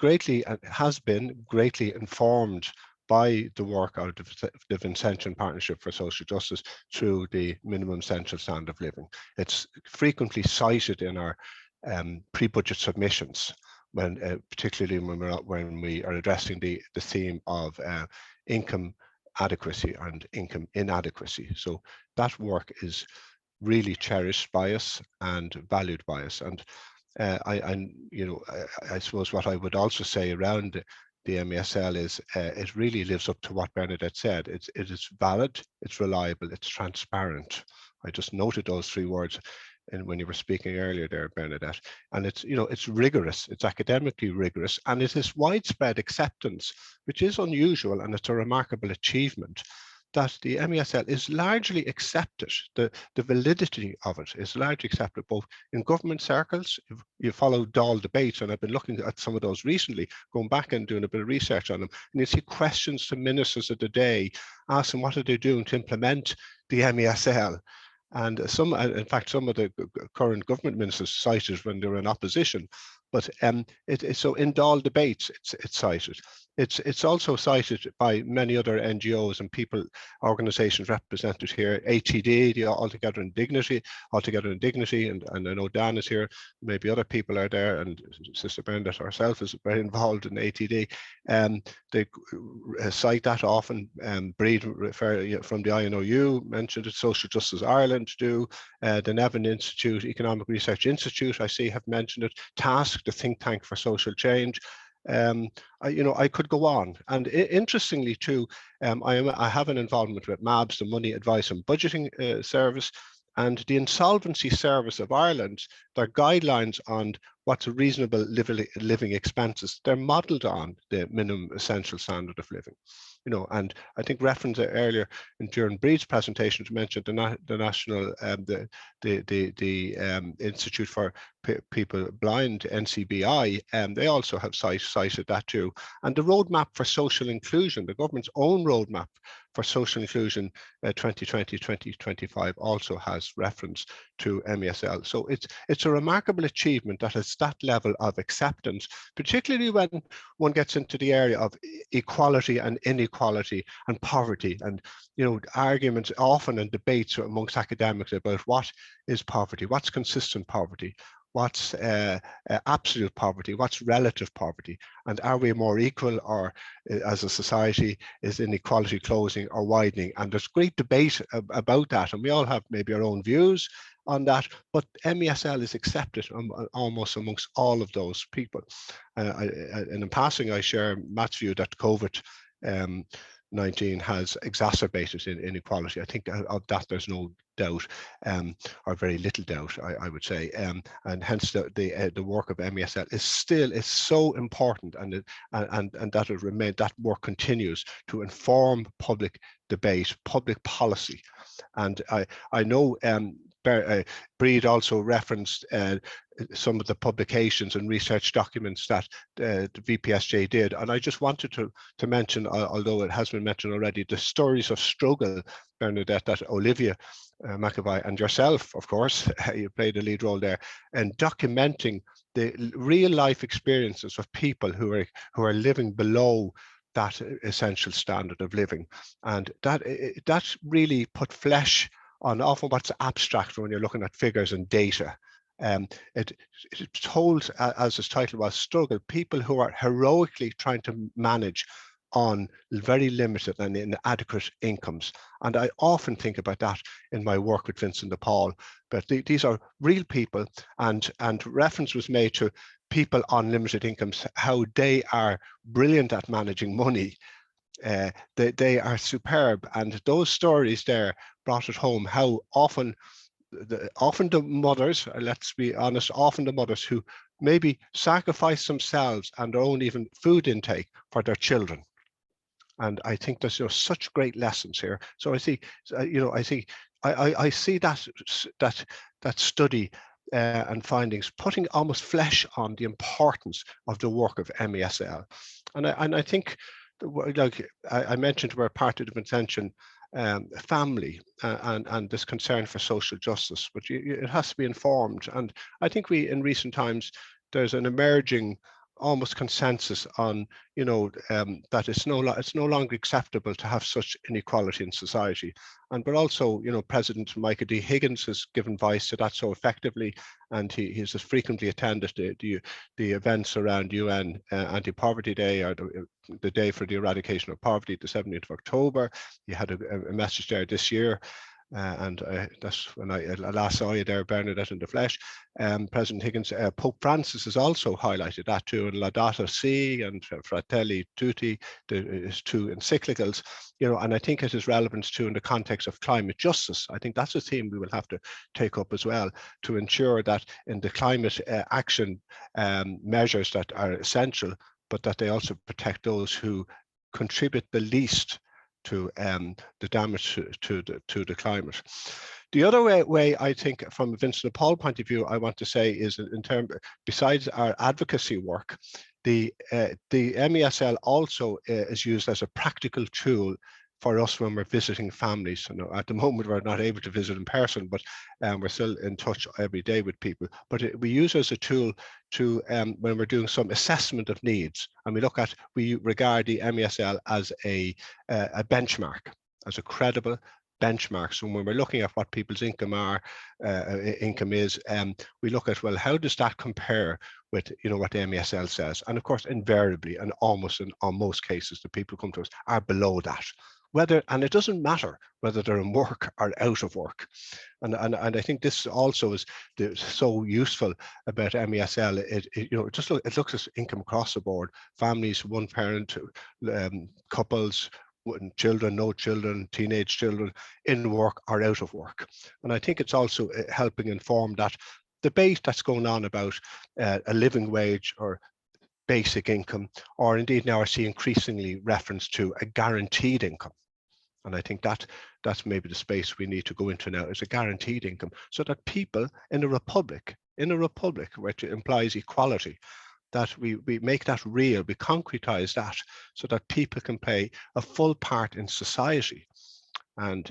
has been greatly informed by the work of the Vincentian Partnership for Social Justice through the minimum essential standard of living. It's frequently cited in our pre-budget submissions, particularly when we are addressing the theme of income adequacy and income inadequacy. So that work is really cherished by us and valued by us. And I suppose what I would also say around the MESL is it really lives up to what Bernadette said. It is valid, it's reliable, it's transparent. I just noted those 3 words and when you were speaking earlier there, Bernadette, and it's, you know, it's rigorous, it's academically rigorous, and it is widespread acceptance, which is unusual, and it's a remarkable achievement, that the MESL is largely accepted. The validity of it is largely accepted both in government circles. If you follow Dáil debates, and I've been looking at some of those recently, going back and doing a bit of research on them, and you see questions to ministers of the day, asking what are they doing to implement the MESL. And some, in fact, some of the current government ministers cited when they were in opposition. But so in Dáil debates, it's cited. It's also cited by many other NGOs and people, organisations represented here, ATD, the Altogether in Dignity, and I know Dan is here, maybe other people are there, and Sister Bernadette herself is very involved in ATD. They cite that often. Bríd from the INOU mentioned it, Social Justice Ireland do, the Nevin Institute, Economic Research Institute, I see, have mentioned it, TASC, the think tank for social change. I could go on, and interestingly too, I have an involvement with MABS, the Money Advice and Budgeting Service, and the Insolvency Service of Ireland. Their guidelines on what's a reasonable living expenses, they're modelled on the minimum essential standard of living. You know, and I think reference earlier during Bríd's presentation to mention the national, the Institute for People Blind, NCBI, and they also have cited that too. And the roadmap for social inclusion, the government's own roadmap for social inclusion 2020-2025 also has reference to MESL. So it's a remarkable achievement that it's that level of acceptance, particularly when one gets into the area of equality and inequality and poverty, and, you know, arguments often and debates amongst academics about what is poverty, what's consistent poverty, what's absolute poverty, what's relative poverty, and are we more equal, or as a society is inequality closing or widening? And there's great debate about that, and we all have maybe our own views on that, but MESL is accepted almost amongst all of those people. And in passing, I share Matt's view that COVID-19 has exacerbated inequality. I think of that there's no doubt, or very little doubt, I would say, and hence the work of MESL is so important, and that it remains, that work continues to inform public debate, public policy. And I know Bríd also referenced some of the publications and research documents that the VPSJ did, and I just wanted to mention, although it has been mentioned already, the stories of struggle, Bernadette, that Olivia McAvoy and yourself, of course, you played a lead role there, and documenting the real life experiences of people who are living below that essential standard of living, and that really put flesh on often what's abstract when you're looking at figures and data. It's told, as its title was, struggle, people who are heroically trying to manage on very limited and inadequate incomes. And I often think about that in my work with Vincent de Paul, but these are real people, and reference was made to people on limited incomes, how they are brilliant at managing money. They are superb, and those stories there brought it home how often the mothers, let's be honest, often the mothers who maybe sacrifice themselves and their own even food intake for their children. And I think there's such great lessons here. So I see, I see that study and findings putting almost flesh on the importance of the work of MESL. And I think, like I mentioned, we're part of the Convention family and this concern for social justice, but it has to be informed. And I think in recent times, there's an emerging almost consensus on, that it's no longer acceptable to have such inequality in society. But also, President Michael D. Higgins has given voice to that so effectively, and he's as frequently attended the events around UN Anti-Poverty Day, or the Day for the Eradication of Poverty, the 17th of October. He had a message there this year. That's when I last saw you there, Bernadette, in the flesh. President Higgins, Pope Francis has also highlighted that too, in Laudato Si and Fratelli Tutti, the two encyclicals, you know, and I think it is relevant too in the context of climate justice. I think that's a theme we will have to take up as well, to ensure that in the climate action measures that are essential, but that they also protect those who contribute the least to the damage to the climate. The other way I think, from a Vincent de Paul point of view, I want to say is, in terms, besides our advocacy work, the MESL also is used as a practical tool for us when we're visiting families. You know, at the moment we're not able to visit in person, but we're still in touch every day with people. But we use it as a tool to when we're doing some assessment of needs, and we regard the MESL as a benchmark, as a credible benchmark. So when we're looking at what people's income is, we look at, well, how does that compare with, you know, what the MESL says? And of course, invariably, and almost in most cases, the people come to us are below that. And it doesn't matter whether they're in work or out of work. And I think this also is so useful about MESL. It looks at income across the board: families, one parent, couples, children, no children, teenage children, in work or out of work. And I think it's also helping inform that debate that's going on about a living wage or basic income, or indeed now I see increasingly reference to a guaranteed income. And I think that's maybe the space we need to go into now, is a guaranteed income, so that people in a republic, which implies equality, that we make that real, we concretize that, so that people can play a full part in society. And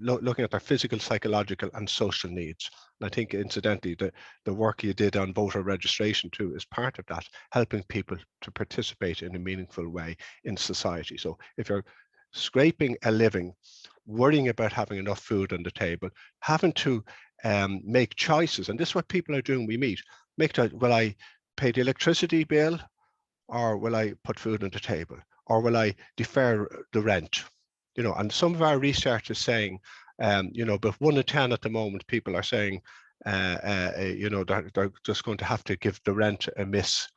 looking at their physical, psychological and social needs. And I think, incidentally, the work you did on voter registration too is part of that, helping people to participate in a meaningful way in society. So if you're scraping a living, worrying about having enough food on the table, having to make choices, and this is what people are doing, we meet, will I pay the electricity bill, or will I put food on the table, or will I defer the rent? You know, and some of our research is saying, but 1 in 10 at the moment, people are saying, they're just going to have to give the rent a miss,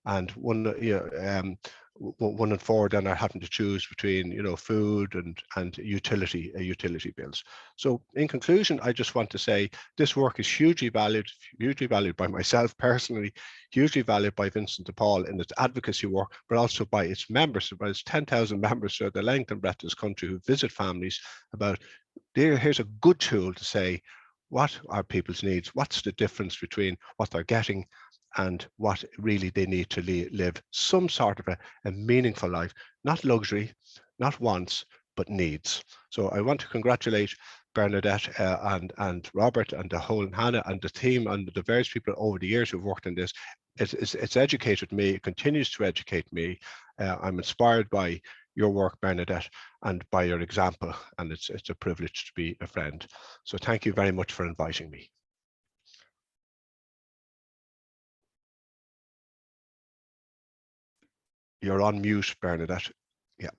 and 1 in 4 then are having to choose between, food and utility bills. So in conclusion, I just want to say this work is hugely valued by myself personally, hugely valued by Vincent de Paul in its advocacy work, but also by its members, about its 10,000 members throughout the length and breadth of this country who visit families, about here's a good tool to say, what are people's needs? What's the difference between what they're getting and what really they need to live some sort of a meaningful life, not luxury, not wants, but needs. So I want to congratulate Bernadette and Robert and the whole Hannah and the team and the various people over the years who've worked in this. It's educated me, it continues to educate me. I'm inspired by your work, Bernadette, and by your example, and it's a privilege to be a friend. So thank you very much for inviting me. You're on mute, Bernadette. Yeah,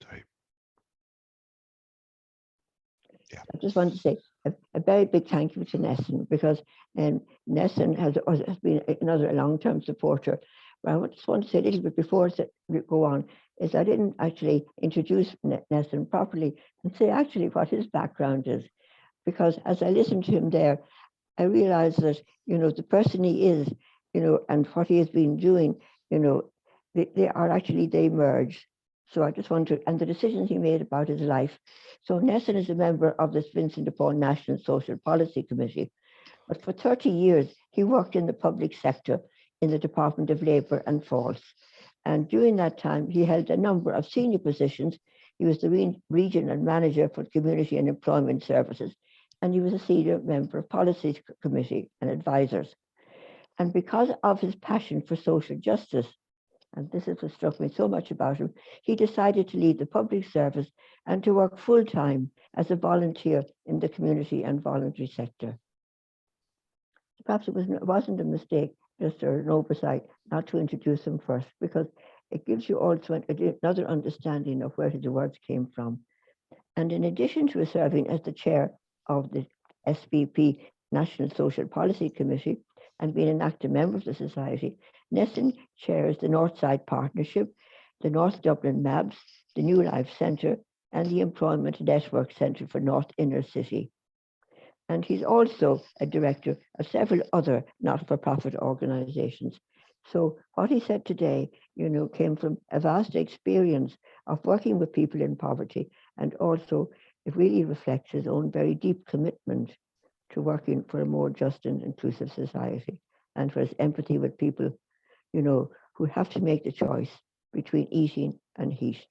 sorry. Yeah. I just want to say a very big thank you to Nessan, because Nessan has been another long-term supporter. But I just want to say a little bit before we go on, is I didn't actually introduce Nessan properly and say actually what his background is, because as I listened to him there, I realized that, the person he is, and what he has been doing, they merge. So I just want to, and the decisions he made about his life. So Nessan is a member of this Vincent de Paul National Social Policy Committee, but for 30 years, he worked in the public sector in the Department of Labour and Force. And during that time, he held a number of senior positions. He was the regional manager for community and employment services, and he was a senior member of policy committee and advisors. And because of his passion for social justice, and this is what struck me so much about him, he decided to leave the public service and to work full-time as a volunteer in the community and voluntary sector. Perhaps it wasn't a mistake, just an oversight, not to introduce him first, because it gives you also another understanding of where his words came from. And in addition to serving as the chair of the SPP National Social Policy Committee and being an active member of the Society, Nessan chairs the Northside Partnership, the North Dublin MABS, the New Life Centre, and the Employment Network Centre for North Inner City. And he's also a director of several other not-for-profit organisations. So what he said today, came from a vast experience of working with people in poverty, and also it really reflects his own very deep commitment to working for a more just and inclusive society, and for his empathy with people, who have to make the choice between eating and heat.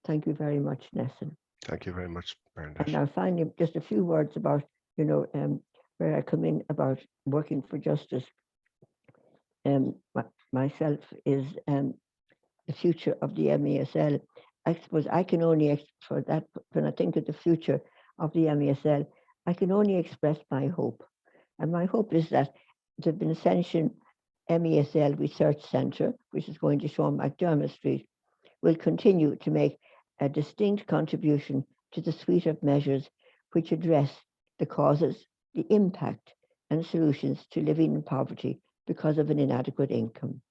Thank you very much, Nessan. Thank you very much, Bernadette. And now finally, just a few words about, where I come in about working for justice. Myself is the future of the MESL. I suppose I can only, for that, when I think of the future of the MESL, I can only express my hope. And my hope is that the Vincentian MESL Research Centre, which is going to show on McDermott Street, will continue to make a distinct contribution to the suite of measures which address the causes, the impact, and solutions to living in poverty because of an inadequate income.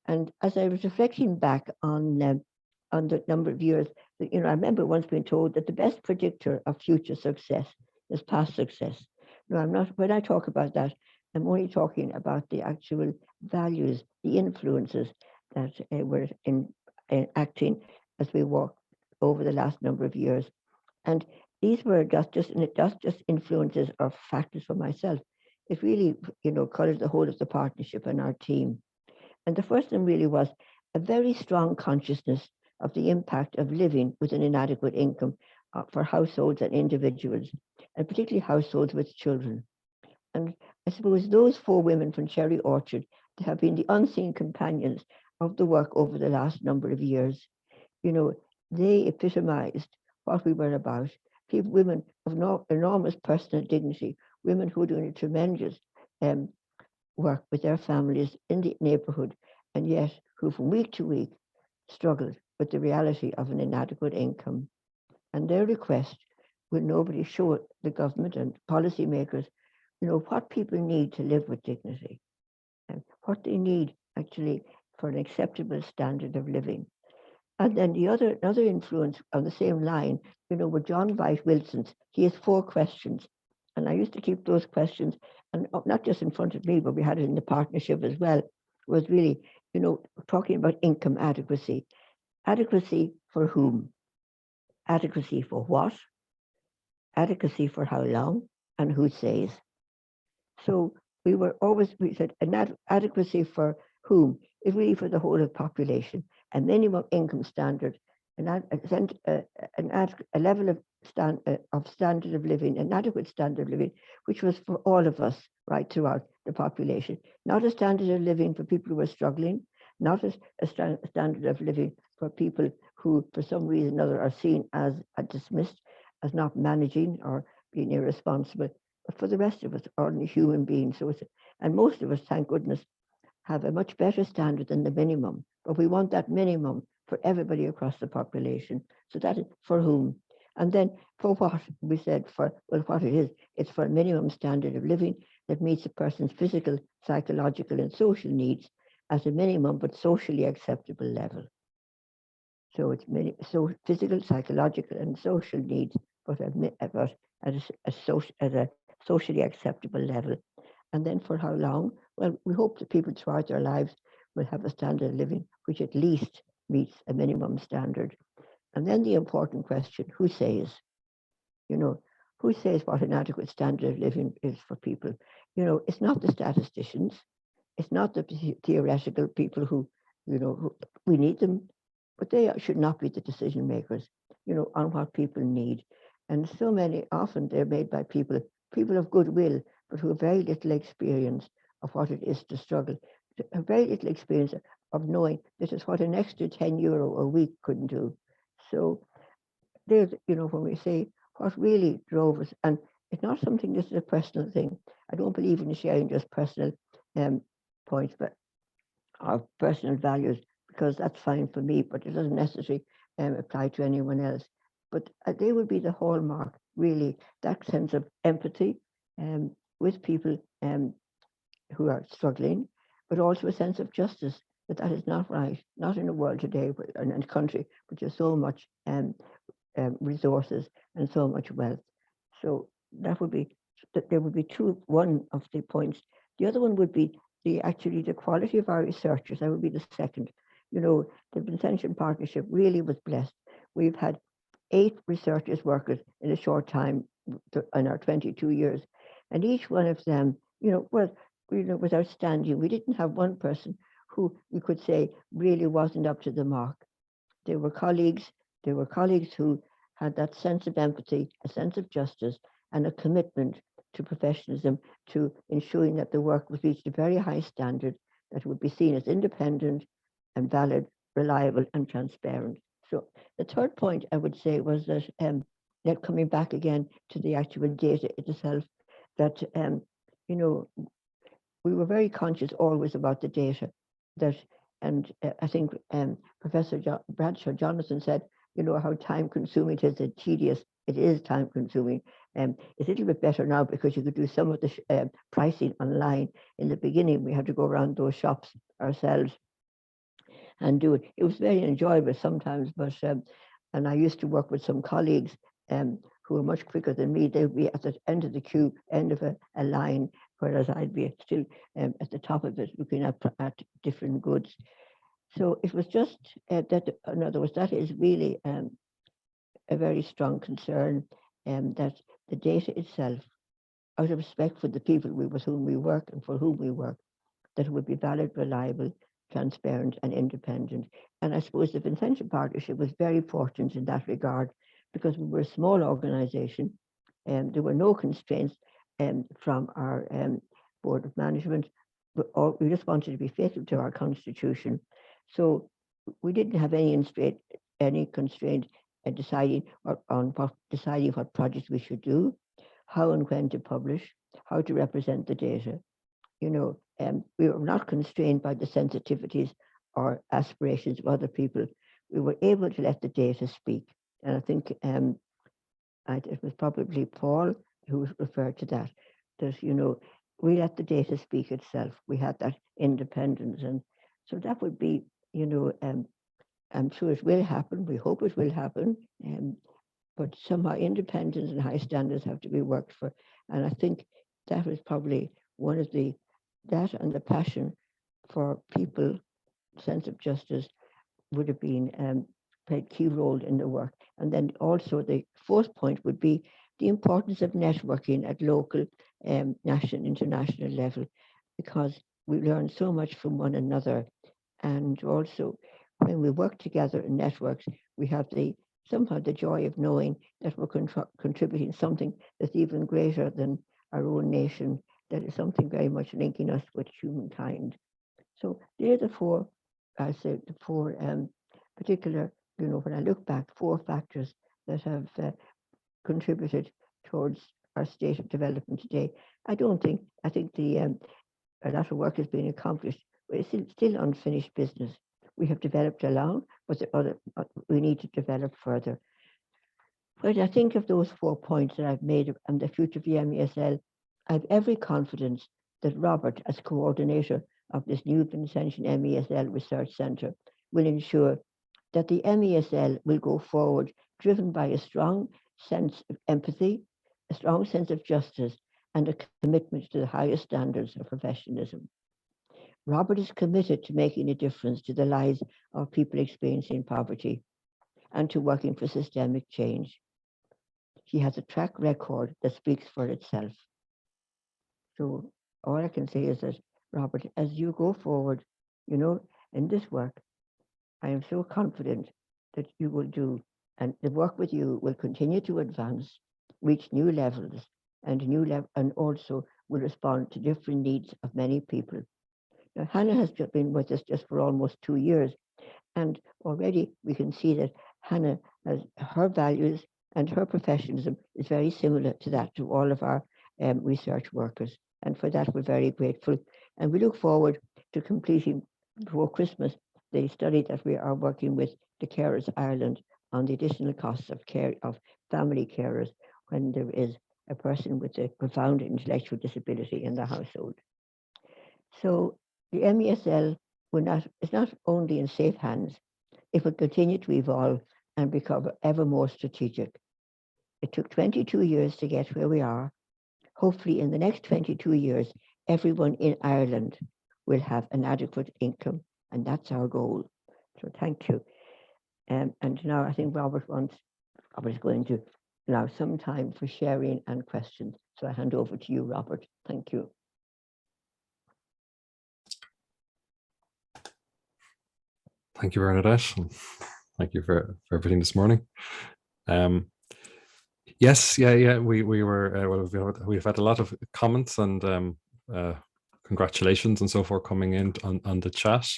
And as I was reflecting back on the number of years, I remember once being told that the best predictor of future success is past success. No, I'm not, when I talk about that, I'm only talking about the actual values, the influences that were acting as we walked over the last number of years. And these were just influences or factors for myself. It really, colored the whole of the partnership and our team. And the first one really was a very strong consciousness of the impact of living with an inadequate income for households and individuals, and particularly households with children. And I suppose those 4 women from Cherry Orchard have been the unseen companions of the work over the last number of years. They epitomized what we were about. Women of enormous personal dignity, women who are doing a tremendous work with their families in the neighborhood, and yet who from week to week struggled with the reality of an inadequate income. And their request, will nobody show the government and policymakers, what people need to live with dignity, and what they need actually for an acceptable standard of living. And then another influence on the same line, with John White Wilson's, he has 4 questions. And I used to keep those questions, and not just in front of me, but we had it in the partnership as well, was really, talking about income adequacy. Adequacy for whom? Adequacy for what? Adequacy for how long? And who says? So we said adequacy for whom is really for the whole of the population. A minimum income standard, a level of standard of living, an adequate standard of living, which was for all of us right throughout the population. Not a standard of living for people who are struggling, not a standard of living for people who, for some reason or other, are seen as dismissed, as not managing or being irresponsible, but for the rest of us, ordinary human beings. And most of us, thank goodness, have a much better standard than the minimum, but we want that minimum for everybody across the population. So that is for whom. And then for what? We said what it is, it's for a minimum standard of living that meets a person's physical, psychological, and social needs as a minimum but socially acceptable level. So it's physical, psychological, and social needs, but at a socially acceptable level. And then for how long? Well, we hope that people throughout their lives will have a standard of living which at least meets a minimum standard. And then the important question, who says? Who says what an adequate standard of living is for people? It's not the statisticians, it's not the theoretical people who we need them, but they should not be the decision makers, on what people need. And so many, often they're made by people of goodwill, but who have very little experience of what it is to struggle, have very little experience of knowing this is what an extra €10 a week couldn't do. So there's, when we say what really drove us, and it's not something, this is a personal thing. I don't believe in sharing just personal points, but our personal values, because that's fine for me, but it doesn't necessarily apply to anyone else. but they would be the hallmark, really, that sense of empathy with people who are struggling, but also a sense of justice, that is not right, not in the world today, but in a country, but there's so much resources and so much wealth. So that would be, there would be one of the points. The other one would be the quality of our researchers. That would be the second. You know, the Vincentian Partnership really was blessed. We've had 8 researchers workers in a short time in our 22 years, and each one of them, was outstanding. We didn't have one person who we could say really wasn't up to the mark. They were colleagues. They were colleagues who had that sense of empathy, a sense of justice, and a commitment to professionalism, to ensuring that the work was reached a very high standard that would be seen as independent and valid, reliable and transparent. So the third point I would say was that coming back again to the actual data itself, that we were very conscious always about the data. I think Professor Bradshaw Jonathan said, how time consuming it is and tedious. It is time consuming. It's a little bit better now because you could do some of the pricing online. In the beginning, we had to go around those shops ourselves and do it. It was very enjoyable sometimes, but and I used to work with some colleagues who were much quicker than me. They would be at the end of the queue, end of a line, whereas I'd be still at the top of it, looking at different goods. So it was just that, in other words, that is really a very strong concern, that the data itself, out of respect for the people with whom we work and for whom we work, that it would be valid, reliable, transparent and independent. And I suppose the Vincentian Partnership was very important in that regard, because we were a small organization and there were no constraints from our board of management. We just wanted to be faithful to our constitution. So we didn't have any constraint in deciding what projects we should do, how and when to publish, how to represent the data. We were not constrained by the sensitivities or aspirations of other people. We were able to let the data speak. And I think it was probably Paul who referred to that, we let the data speak itself. We had that independence. And so that would be, I'm sure it will happen. We hope it will happen. But somehow independence and high standards have to be worked for. And I think that was probably one of that and the passion for people, sense of justice, would have been played key role in the work. And then also the fourth point would be the importance of networking at local, national, international level, because we learn so much from one another. And also when we work together in networks, we have somehow the joy of knowing that we're contributing something that's even greater than our own nation, that is something very much linking us with humankind. So they're the four, I say, the four particular, when I look back, 4 factors that have contributed towards our state of development today. I think a lot of work has been accomplished, but it's still unfinished business. We have developed along, but we need to develop further. When I think of those 4 points that I've made and the future of the MESL, I have every confidence that Robert, as coordinator of this new Vincentian MESL Research Centre, will ensure that the MESL will go forward driven by a strong sense of empathy, a strong sense of justice, and a commitment to the highest standards of professionalism. Robert is committed to making a difference to the lives of people experiencing poverty and to working for systemic change. He has a track record that speaks for itself. So all I can say is that, Robert, as you go forward, in this work, I am so confident that you will do, and the work with you will continue to advance, reach new levels, and also will respond to different needs of many people. Now, Hannah has been with us just for almost 2 years, and already we can see that Hannah has her values and her professionalism is very similar to that to all of our research workers. And for that, we're very grateful. And we look forward to completing before Christmas the study that we are working with the Carers Ireland on the additional costs of care of family carers when there is a person with a profound intellectual disability in the household. So the MESL is not only in safe hands, it will continue to evolve and become ever more strategic. It took 22 years to get where we are. Hopefully in the next 22 years, everyone in Ireland will have an adequate income, and that's our goal. So thank you. And now I think Robert is going to allow some time for sharing and questions. So I hand over to you, Robert. Thank you. Thank you, Bernadette. And thank you for everything this morning. Yes, yeah. We were we've had a lot of comments and congratulations and so forth coming in on the chat.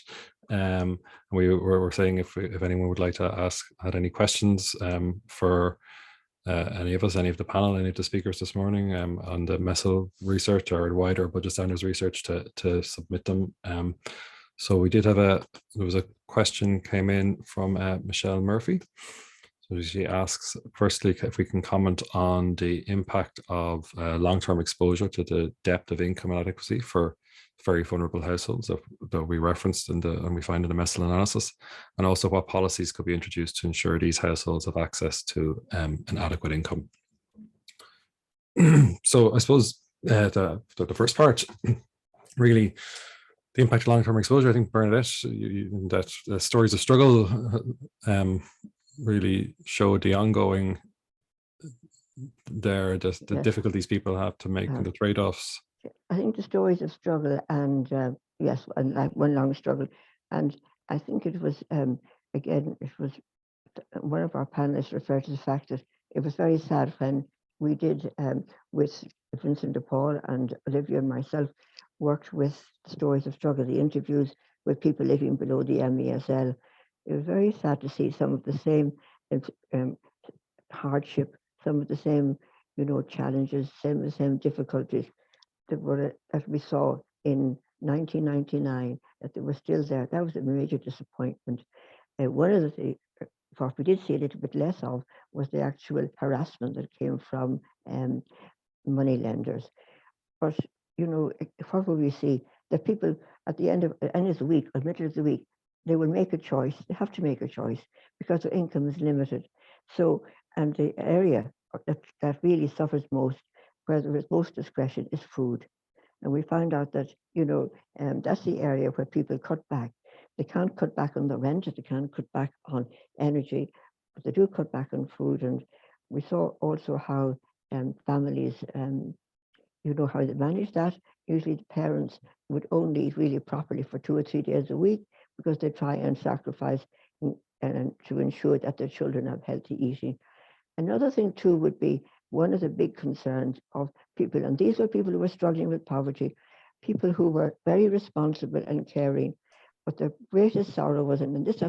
We were saying if anyone would like to had any questions for any of us, any of the panel, any of the speakers this morning on the MESL research or wider budget standards research to submit them. So we did have there was a question came in from Michelle Murphy. So she asks, firstly, if we can comment on the impact of long-term exposure to the depth of income inadequacy for very vulnerable households that we referenced and we find in the MESL analysis, and also what policies could be introduced to ensure these households have access to an adequate income. So I suppose the first part, really, the impact of long-term exposure. I think Bernadette, that stories of struggle really showed the ongoing the difficulties people have to make the trade-offs. I think the stories of struggle and yes, and like one long struggle, and I think it was again, it was one of our panelists referred to the fact that it was very sad when we did with Vincent de Paul and Olivia and myself worked with stories of struggle, the interviews with people living below the MESL. It was very sad to see some of the same hardship, some of the same, challenges, the same difficulties that we saw in 1999, that they were still there. That was a major disappointment. One of the what we did see a little bit less of was the actual harassment that came from money lenders. But what will we see? That people at the end of the week or middle of the week, they will make a choice. They have to make a choice because their income is limited. So, and the area that really suffers most, where there is most discretion, is food. And we found out that, that's the area where people cut back. They can't cut back on the rent, they can't cut back on energy, but they do cut back on food. And we saw also how families, how they manage that. Usually the parents would only eat really properly for 2 or 3 days a week because they try and sacrifice and to ensure that their children have healthy eating. Another thing too would be one of the big concerns of people, and these were people who were struggling with poverty, people who were very responsible and caring, but their greatest sorrow was, and this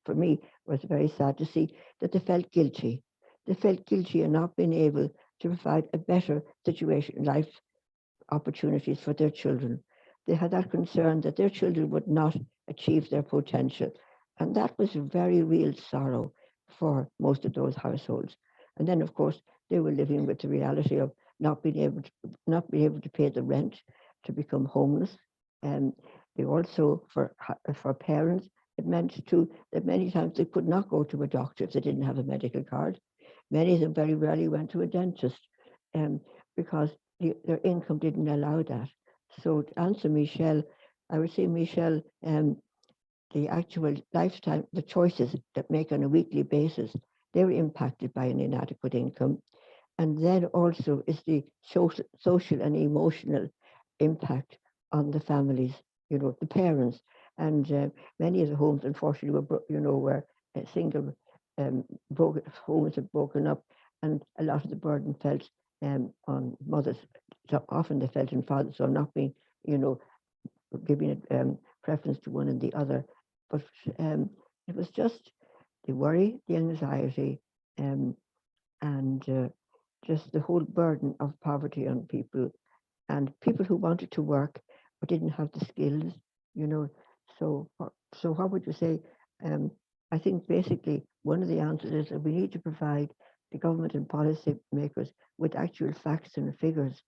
for me was very sad to see, that they felt guilty. They felt guilty in not being able to provide a better situation, life opportunities for their children. They had that concern that their children would not achieve their potential. And that was a very real sorrow for most of those households. And then, of course, they were living with the reality of not being able to pay the rent, to become homeless. And they also, for parents, it meant too that many times they could not go to a doctor if they didn't have a medical card. Many of them very rarely went to a dentist because their income didn't allow that. So to answer Michelle, I would say, Michelle, the actual lifetime, the choices that make on a weekly basis, they're impacted by an inadequate income. And then also is the social and emotional impact on the families, the parents. And many of the homes, unfortunately, were single, homes have broken up, and a lot of the burden felt on mothers. So often they felt on fathers, so not being, giving preference to one and the other. But it was just the worry, the anxiety, and just the whole burden of poverty on people, and people who wanted to work but didn't have the skills, So what would you say? I think basically one of the answers is that we need to provide the government and policy makers with actual facts and figures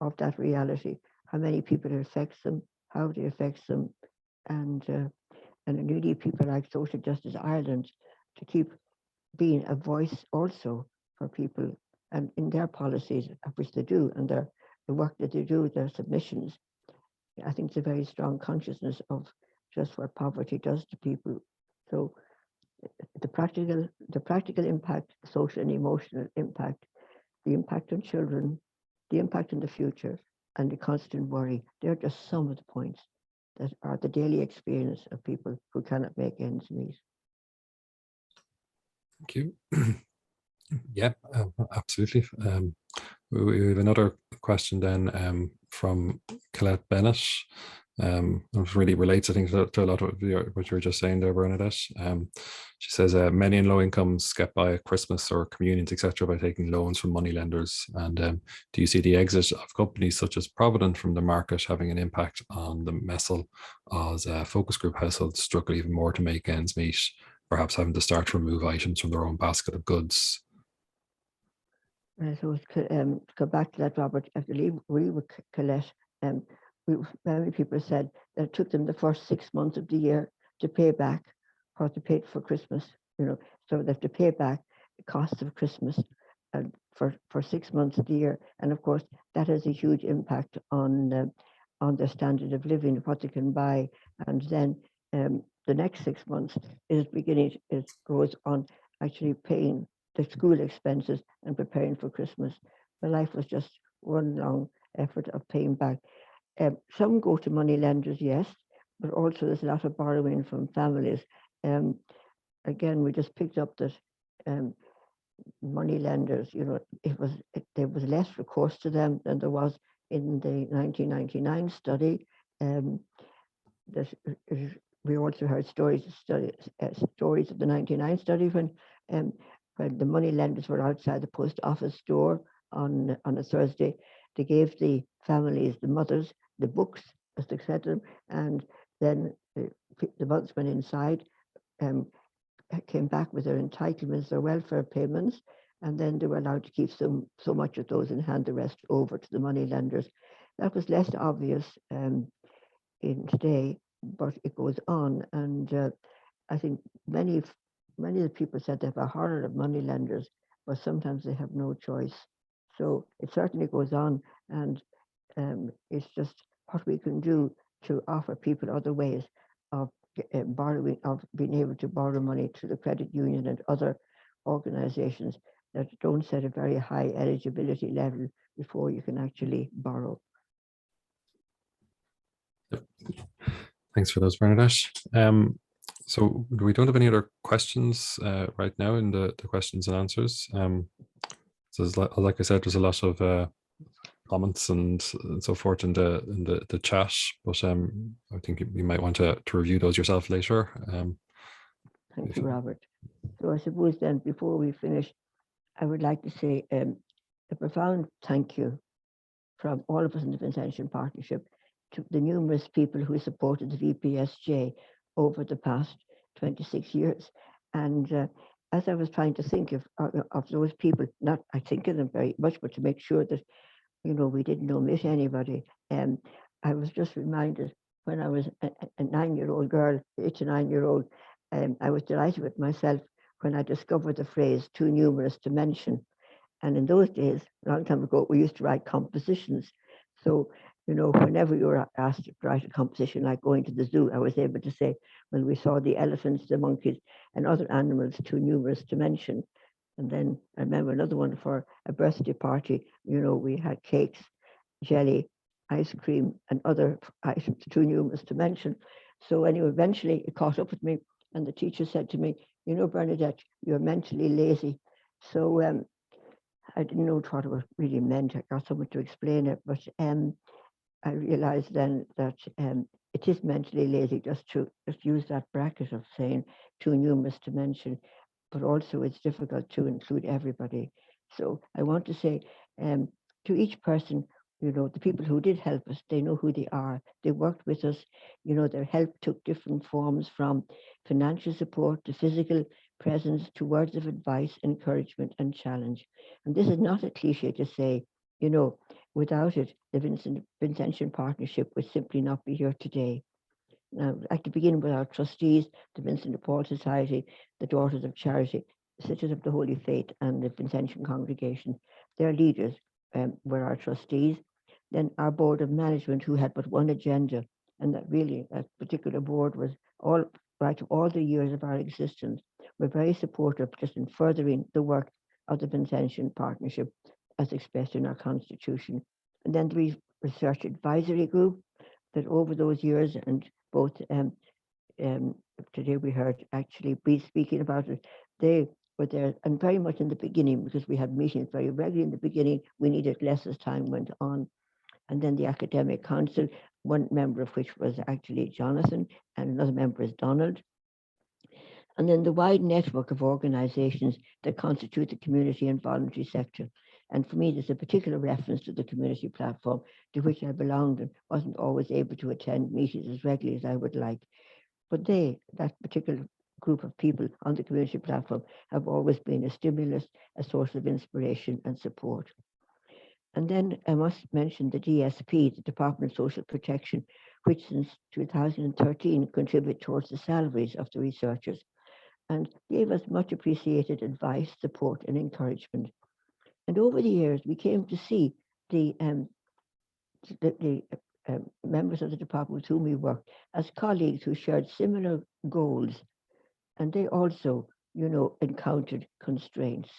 of that reality, how many people it affects them, how it affects them, and we need people like Social Justice Ireland to keep being a voice also for people and in their policies, which they do, and the work that they do, their submissions. I think it's a very strong consciousness of just what poverty does to people. So the practical impact, social and emotional impact, the impact on children, the impact on the future, and the constant worry. They're just some of the points that are the daily experience of people who cannot make ends meet. Thank you. Yeah, absolutely. We have another question then from Colette Bennett. It really relates, I think, to a lot of what you were just saying there, Bernadette. She says many in low incomes get by at Christmas or communions, etc., by taking loans from money lenders. And do you see the exit of companies such as Provident from the market having an impact on the MESL as focus group households struggle even more to make ends meet, perhaps having to start to remove items from their own basket of goods? So to go back to that, Robert, I believe we were Colette. Many people said that it took them the first 6 months of the year to pay back what they paid for Christmas. So they have to pay back the cost of Christmas for 6 months of the year, and of course that has a huge impact on their standard of living, what they can buy, and then the next 6 months it goes on actually paying the school expenses and preparing for Christmas. The life was just one long effort of paying back. Some go to money lenders, yes, but also there's a lot of borrowing from families. Again, we just picked up that money lenders, there was less recourse to them than there was in the 1999 study. We also heard stories of the 99 study when the money lenders were outside the post office door on a Thursday. They gave the families, the mothers, the books, as they said to them, and then the mothers went inside, came back with their entitlements, their welfare payments, and then they were allowed to keep so much of those and hand the rest over to the money lenders. That was less obvious in today, but it goes on, and I think many of the people said they have a horror of money lenders, but sometimes they have no choice. So it certainly goes on, and it's just what we can do to offer people other ways of borrowing, of being able to borrow money to the credit union and other organizations that don't set a very high eligibility level before you can actually borrow. Thanks for those, Bernadette. So we don't have any other questions right now in the questions and answers. So like I said, there's a lot of comments and so forth in the chat, but I think you might want to review those yourself later. Thank you, Robert. So I suppose then, before we finish, I would like to say a profound thank you from all of us in the Vincentian Partnership to the numerous people who supported the VPSJ over the past 26 years. And as I was trying to think of those people, not I think of them very much, but to make sure that we didn't omit anybody. I was just reminded when I was a 9-year-old girl, 8 to 9-year-old, I was delighted with myself when I discovered the phrase "too numerous to mention." And in those days, a long time ago, we used to write compositions. So, whenever you were asked to write a composition like going to the zoo, I was able to say, when we saw the elephants, the monkeys, and other animals too numerous to mention. And then I remember another one for a birthday party. We had cakes, jelly, ice cream, and other items too numerous to mention. So anyway, eventually it caught up with me, and the teacher said to me, "Bernadette, you're mentally lazy." So I didn't know what it really meant. I got someone to explain it, but I realized then that it is mentally lazy just to use that bracket of saying too numerous to mention, but also it's difficult to include everybody. So I want to say to each person, you know, the people who did help us, they know who they are. They worked with us. You know, their help took different forms, from financial support to physical presence to words of advice, encouragement and challenge. And this is not a cliche to say, you know, without it, the Vincentian Partnership would simply not be here today. Now, I'd like to begin with our trustees, the Vincent de Paul Society, the Daughters of Charity, the Sisters of the Holy Faith, and the Vincentian Congregation. Their leaders were our trustees. Then our board of management, who had but one agenda, and that really, that particular board was all the years of our existence, were very supportive just in furthering the work of the Vincentian Partnership as expressed in our constitution. And then the research advisory group that over those years, and both today we heard actually Bríd speaking about it, they were there and very much in the beginning, because we had meetings very regularly in the beginning. We needed less as time went on. And then the academic council, one member of which was actually Jonathan, and another member is Donald. And then the wide network of organizations that constitute the community and voluntary sector. And for me, there's a particular reference to the community platform, to which I belonged and wasn't always able to attend meetings as regularly as I would like. But that particular group of people on the community platform, have always been a stimulus, a source of inspiration and support. And then I must mention the DSP, the Department of Social Protection, which since 2013 contribute towards the salaries of the researchers and gave us much appreciated advice, support and encouragement. And over the years, we came to see the members of the department with whom we worked as colleagues who shared similar goals. And they also, you know, encountered constraints.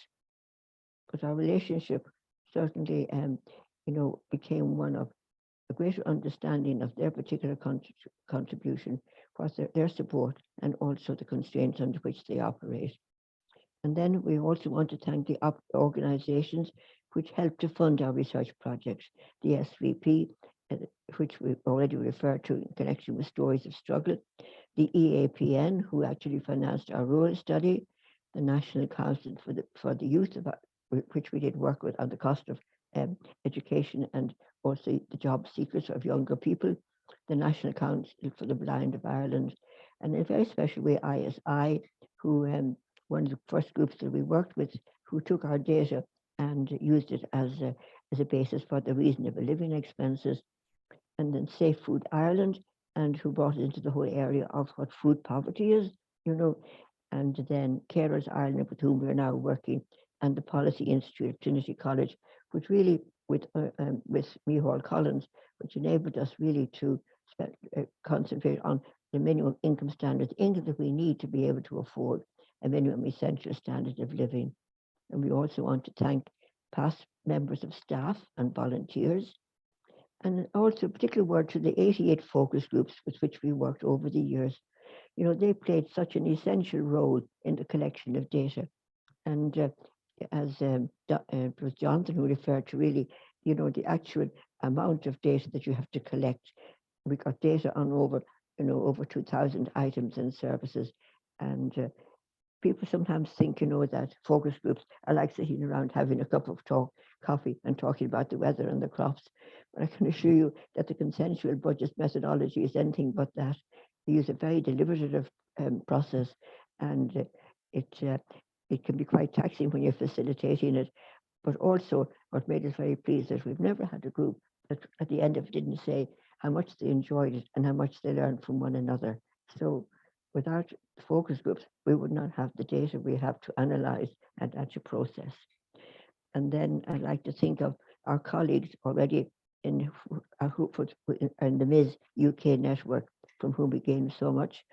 But our relationship certainly, you know, became one of a greater understanding of their particular contribution, was their support, and also the constraints under which they operate. And then we also want to thank the organizations which helped to fund our research projects, the SVP, which we already referred to in connection with Stories of Struggle, the EAPN, who actually financed our rural study, the National Council for the Youth, which we did work with on the cost of education and also the job seekers of younger people, the National Council for the Blind of Ireland, and in a very special way, ISI, who one of the first groups that we worked with, who took our data and used it as a basis for the reasonable living expenses, and then Safe Food Ireland, and who brought it into the whole area of what food poverty is, you know, and then Carers Ireland, with whom we're now working, and the Policy Institute of Trinity College, which really, with Mahon Collins, which enabled us really to concentrate on the minimum income standards, income that we need to be able to afford a minimum essential standard of living. And we also want to thank past members of staff and volunteers, and also a particular word to the 88 focus groups with which we worked over the years. You know, they played such an essential role in the collection of data. And as it was Jonathan who referred to, really, you know, the actual amount of data that you have to collect. We got data on over 2,000 items and services. And people sometimes think, you know, that focus groups are like sitting around having a cup of coffee and talking about the weather and the crops. But I can assure you that the consensual budget methodology is anything but that. We use a very deliberative process, and it can be quite taxing when you're facilitating it. But also, what made us very pleased is we've never had a group that at the end of it didn't say how much they enjoyed it and how much they learned from one another. So without focus groups, we would not have the data we have to analyze and to process. And then I'd like to think of our colleagues already in the MESL UK network, from whom we gained so much.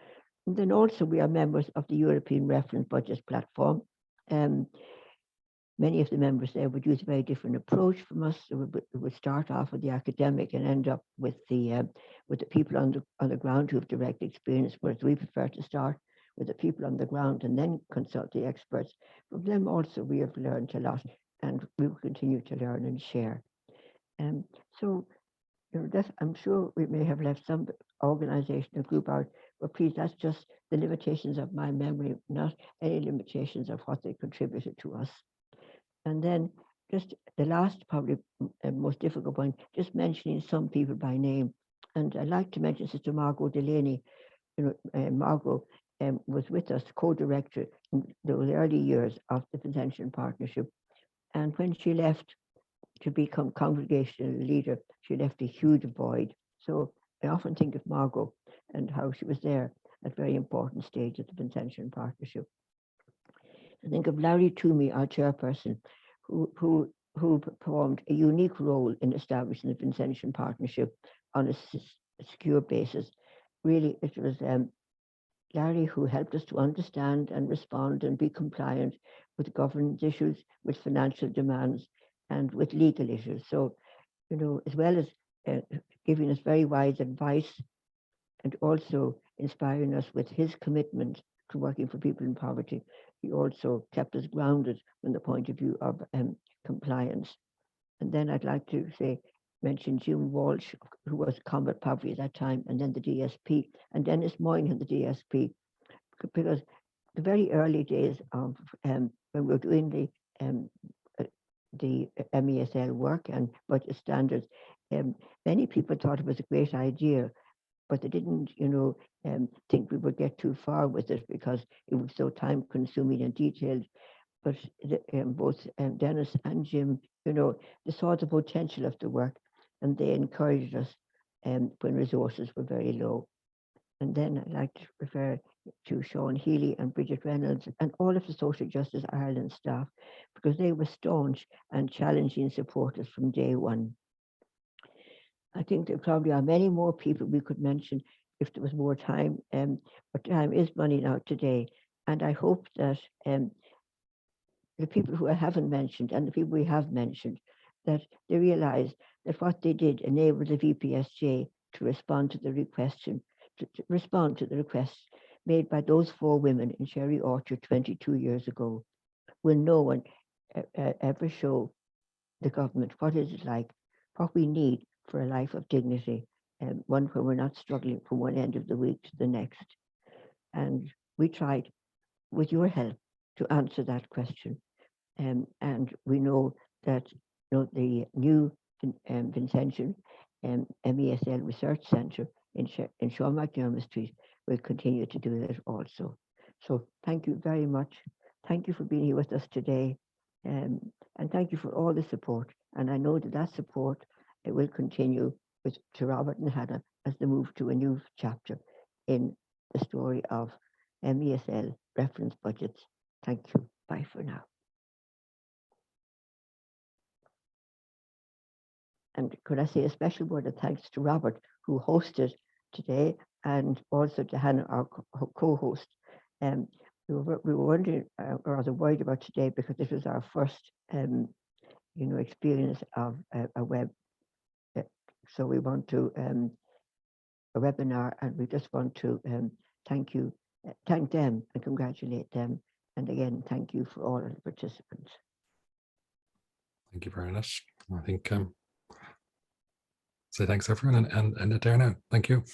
And then also we are members of the European Reference Budget Platform. Many of the members there would use a very different approach from us. So we would start off with the academic and end up with the people on the ground who have direct experience, whereas we prefer to start with the people on the ground and then consult the experts. From them also we have learned a lot, and we will continue to learn and share. So, you know, I'm sure we may have left some organization or group out, but please, that's just the limitations of my memory, not any limitations of what they contributed to us. And then just the last, probably most difficult one, just mentioning some people by name. And I'd like to mention Sister Margot Delaney. Margot was with us, co-director in those early years of the Vincentian Partnership. And when she left to become congregational leader, she left a huge void. So I often think of Margot and how she was there at very important stage of the Vincentian Partnership. I think of Larry Toomey, our chairperson, who performed a unique role in establishing the Vincentian Partnership on a secure basis. Really, it was Larry who helped us to understand and respond and be compliant with governance issues, with financial demands, and with legal issues. So, as well as giving us very wise advice and also inspiring us with his commitment to working for people in poverty, he also kept us grounded from the point of view of compliance. And then I'd like to mention Jim Walsh, who was Combat Poverty at that time, and then the DSP, and Dennis Moynihan, the DSP, because the very early days of when we were doing the MESL work and budget standards, many people thought it was a great idea, but they didn't, think we would get too far with it because it was so time-consuming and detailed. But both Dennis and Jim, they saw the potential of the work, and they encouraged us when resources were very low. And then I'd like to refer to Sean Healy and Bridget Reynolds and all of the Social Justice Ireland staff, because they were staunch and challenging supporters from day one. I think there probably are many more people we could mention if there was more time, but time is money now today. And I hope that the people who I haven't mentioned and the people we have mentioned, that they realize that what they did enabled the VPSJ to respond to the requests made by those 4 women in Cherry Orchard 22 years ago, when no one ever showed the government what is it like, what we need for a life of dignity, and one where we're not struggling from one end of the week to the next. And we tried, with your help, to answer that question. And we know that the new Vincentian MESL Research Centre in Sean McDermott Street will continue to do that also. So thank you very much. Thank you for being here with us today. And thank you for all the support. And I know that support will continue to Robert and Hannah as they move to a new chapter in the story of MESL reference budgets. Thank you. Bye for now. And could I say a special word of thanks to Robert, who hosted today, and also to Hannah, our co-host. We were wondering, or rather worried about today, because this was our first, experience of a web. So we want to a webinar, and we just want to thank them and congratulate them. And again, thank you for all of the participants. Thank you very much. I think say thanks everyone and end it there now. Thank you.